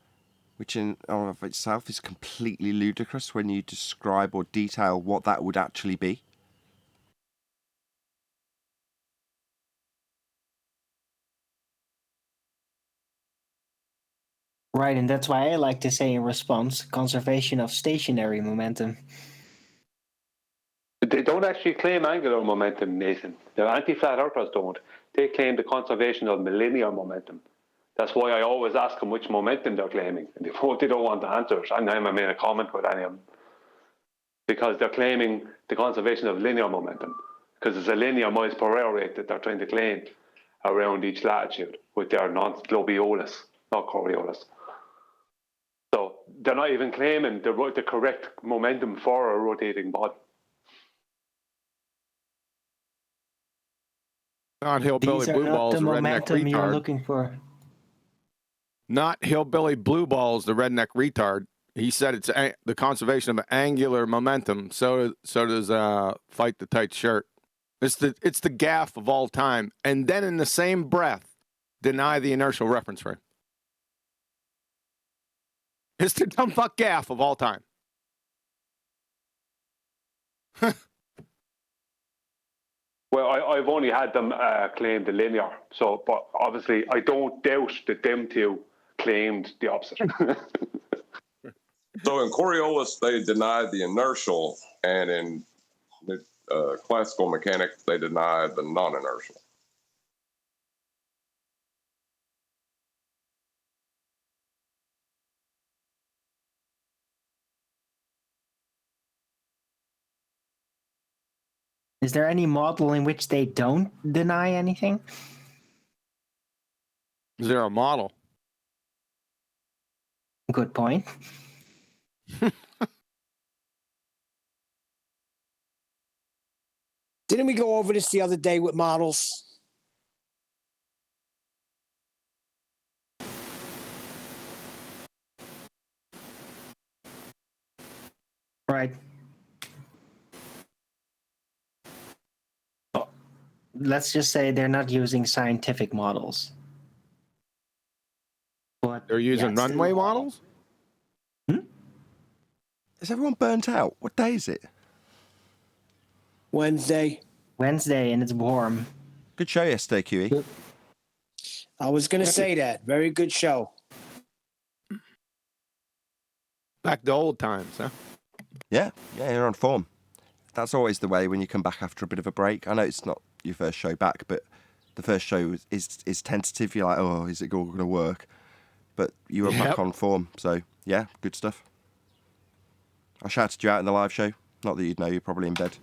which in and of itself is completely ludicrous when you describe or detail what that would actually be. Right, and that's why I like to say in response, conservation of stationary momentum. They don't actually claim angular momentum, Nathan. The anti-flat earthers don't. They claim the conservation of linear momentum. That's why I always ask them which momentum they're claiming. And they don't want to answer it. I never made a comment with any of them. Because they're claiming the conservation of linear momentum. Because it's a linear miles per hour rate that they're trying to claim around each latitude with their non-globiolis, not Coriolis. So they're not even claiming the correct momentum for a rotating body. Not hillbilly These are blue not balls, the the redneck momentum you're retard. looking for. Not hillbilly blue balls, the redneck retard. He said it's the conservation of angular momentum. So does fight the tight shirt. It's the gaffe of all time, and then in the same breath, deny the inertial reference frame. It's the dumb fuck gaffe of all time. Well, I've only had them claim the linear. So, but obviously, I don't doubt that them two claimed the opposite. So in Coriolis, they denied the inertial, and in classical mechanics, they denied the non-inertial. Is there any model in which they don't deny anything? Is there a model? Good point. Didn't we go over this the other day with models? Right. Let's just say they're not using scientific models. But they're using runway models? Is everyone burnt out? What day is it? Wednesday, and it's warm. Good show yesterday, QE. I was going to say that. Very good show. Back to old times, huh? Yeah, you're on form. That's always the way when you come back after a bit of a break. I know it's not your first show back, but the first show is tentative. You're like, oh, is it all going to work? But you were back on form, so yeah, good stuff. I shouted you out in the live show. Not that you'd know, you're probably in bed.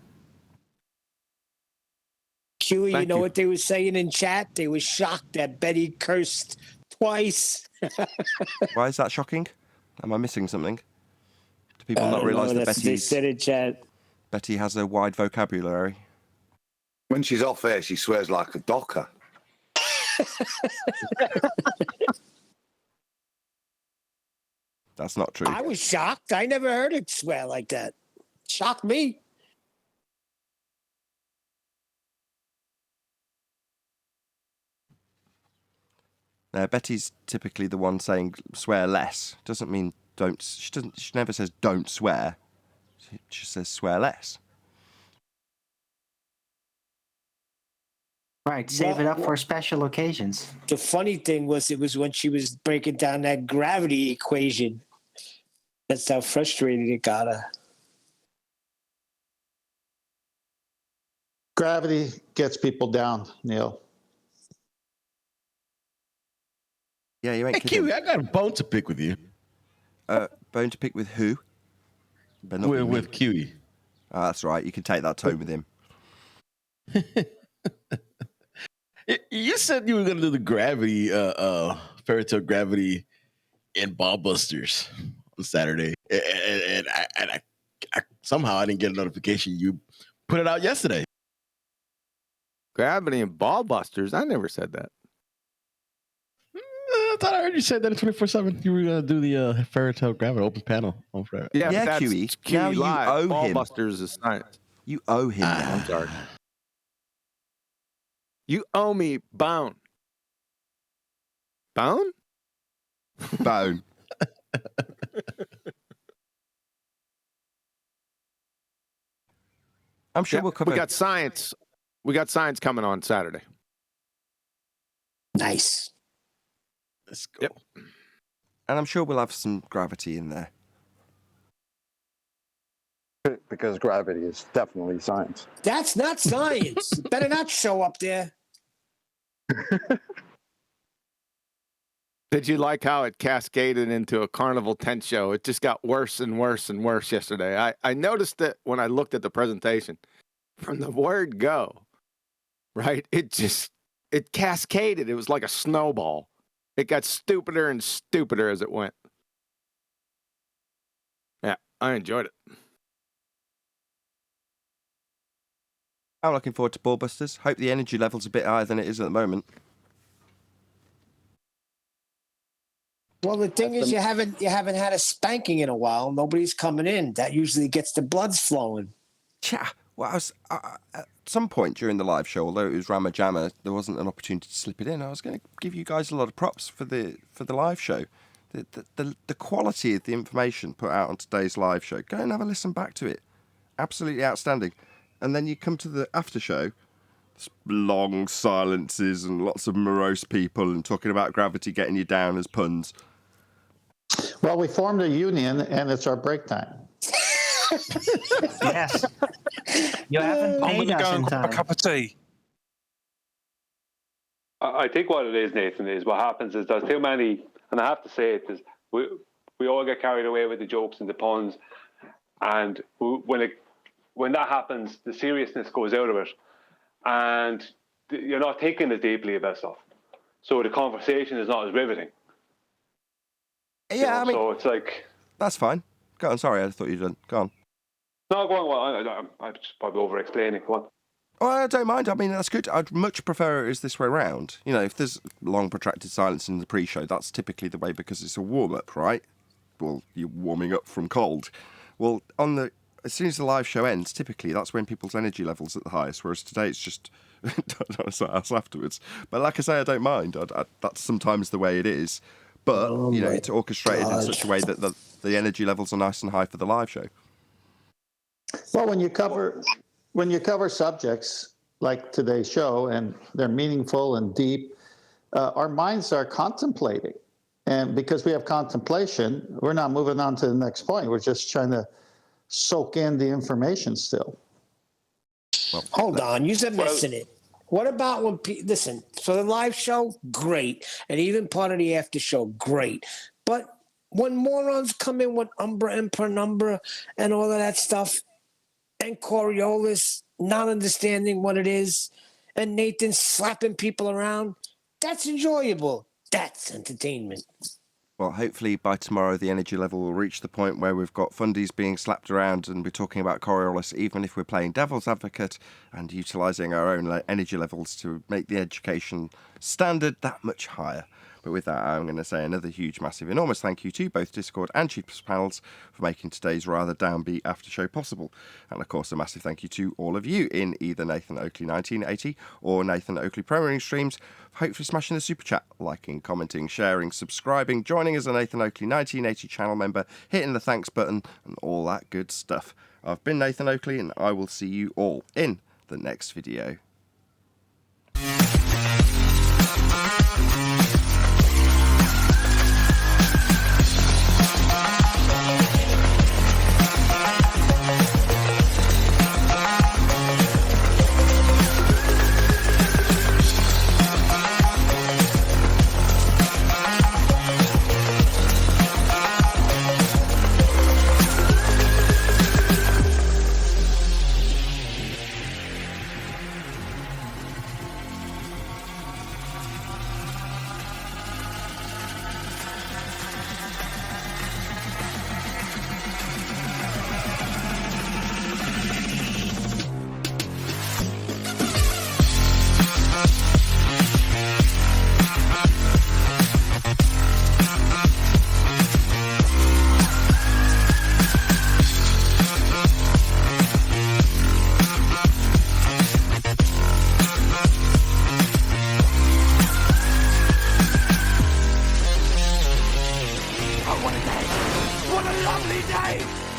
QE, Thank you know you. what they were saying in chat? They were shocked that Betty cursed twice. Why is that shocking? Am I missing something? Do people not realise that they said in chat. Betty has a wide vocabulary? When she's off air, she swears like a docker. That's not true. I was shocked. I never heard it swear like that. Shocked me. Betty's typically the one saying swear less. Doesn't mean don't. She never says don't swear. She says swear less. Right, save it up for special occasions. The funny thing was, it was when she was breaking down that gravity equation. That's how frustrated it got her. Gravity gets people down, Neil. Yeah, you ain't Hey, kidding. Kiwi, I got a bone to pick with you. Bone to pick with who? With Kiwi. Oh, that's right. You can take that tone with him. You said you were going to do the gravity, fairy tale gravity in Ballbusters on Saturday. And I somehow I didn't get a notification you put it out yesterday. Gravity and Ballbusters? I never said that. I thought I heard you say that in 24/7. You were going to do the fairy tale gravity open panel on Friday. Yeah, Yeah, that's QE. QE Now you Live. owe him. Ballbusters is science. You owe him now. I'm sorry. You owe me bone. Bone? Bone. I'm sure we'll cover. We got science. We got science coming on Saturday. Nice. Let's go. Yep. And I'm sure we'll have some gravity in there. Because gravity is definitely science. That's not science. You better not show up there. Did you like how it cascaded into a carnival tent show? It just got worse and worse and worse yesterday. I noticed it when I looked at the presentation. From the word go, right? It cascaded. It was like a snowball. It got stupider and stupider as it went. Yeah, I enjoyed it. I'm looking forward to Ballbusters. Hope the energy level's a bit higher than it is at the moment. Well, the thing is, you haven't had a spanking in a while. Nobody's coming in. That usually gets the bloods flowing. Yeah. Well, at some point during the live show, although it was Ramma Jamma, there wasn't an opportunity to slip it in. I was going to give you guys a lot of props for the live show. The quality of the information put out on today's live show. Go and have a listen back to it. Absolutely outstanding. And then you come to the after show, long silences and lots of morose people and talking about gravity getting you down as puns. Well, we formed a union, and it's our break time. Yes. You haven't I'm going paid to us go in and grab time. a cup of tea. I think what it is, Nathan, is what happens is there's too many, and I have to say it, is we all get carried away with the jokes and the puns, and when that happens, the seriousness goes out of it, and you're not thinking as deeply about stuff. So the conversation is not as riveting. Yeah, I mean, so it's like, that's fine. Go on. Sorry, I thought you'd done. Go on. no, go on. I'm just probably over-explaining. Go on. Oh, I don't mind. I mean, that's good. I'd much prefer it as this way around. You know, if there's long protracted silence in the pre-show, that's typically the way because it's a warm-up, right? Well, you're warming up from cold. Well, as soon as the live show ends, typically that's when people's energy level's at the highest, whereas today it's just us afterwards. But like I say, I don't mind. That's sometimes the way it is. But, it's orchestrated in such a way that the energy levels are nice and high for the live show. Well, when you cover subjects like today's show and they're meaningful and deep, our minds are contemplating. And because we have contemplation, we're not moving on to the next point. We're just trying to soak in the information still. Well, hold on, you're missing it. What about when listen? So the live show, great, and even part of the after show, great. But when morons come in with Umbra and Penumbra and all of that stuff, and Coriolis not understanding what it is, and Nathan slapping people around, that's enjoyable. That's entertainment. Well, hopefully by tomorrow the energy level will reach the point where we've got fundies being slapped around and we're talking about Coriolis, even if we're playing devil's advocate and utilising our own energy levels to make the education standard that much higher. But with that, I'm going to say another huge, massive, enormous thank you to both Discord and Cheapest Panels for making today's rather downbeat after show possible. And of course, a massive thank you to all of you in either Nathan Oakley 1980 or Nathan Oakley Premiering streams for hopefully smashing the super chat, liking, commenting, sharing, subscribing, joining as a Nathan Oakley 1980 channel member, hitting the thanks button, and all that good stuff. I've been Nathan Oakley, and I will see you all in the next video. What a lovely day!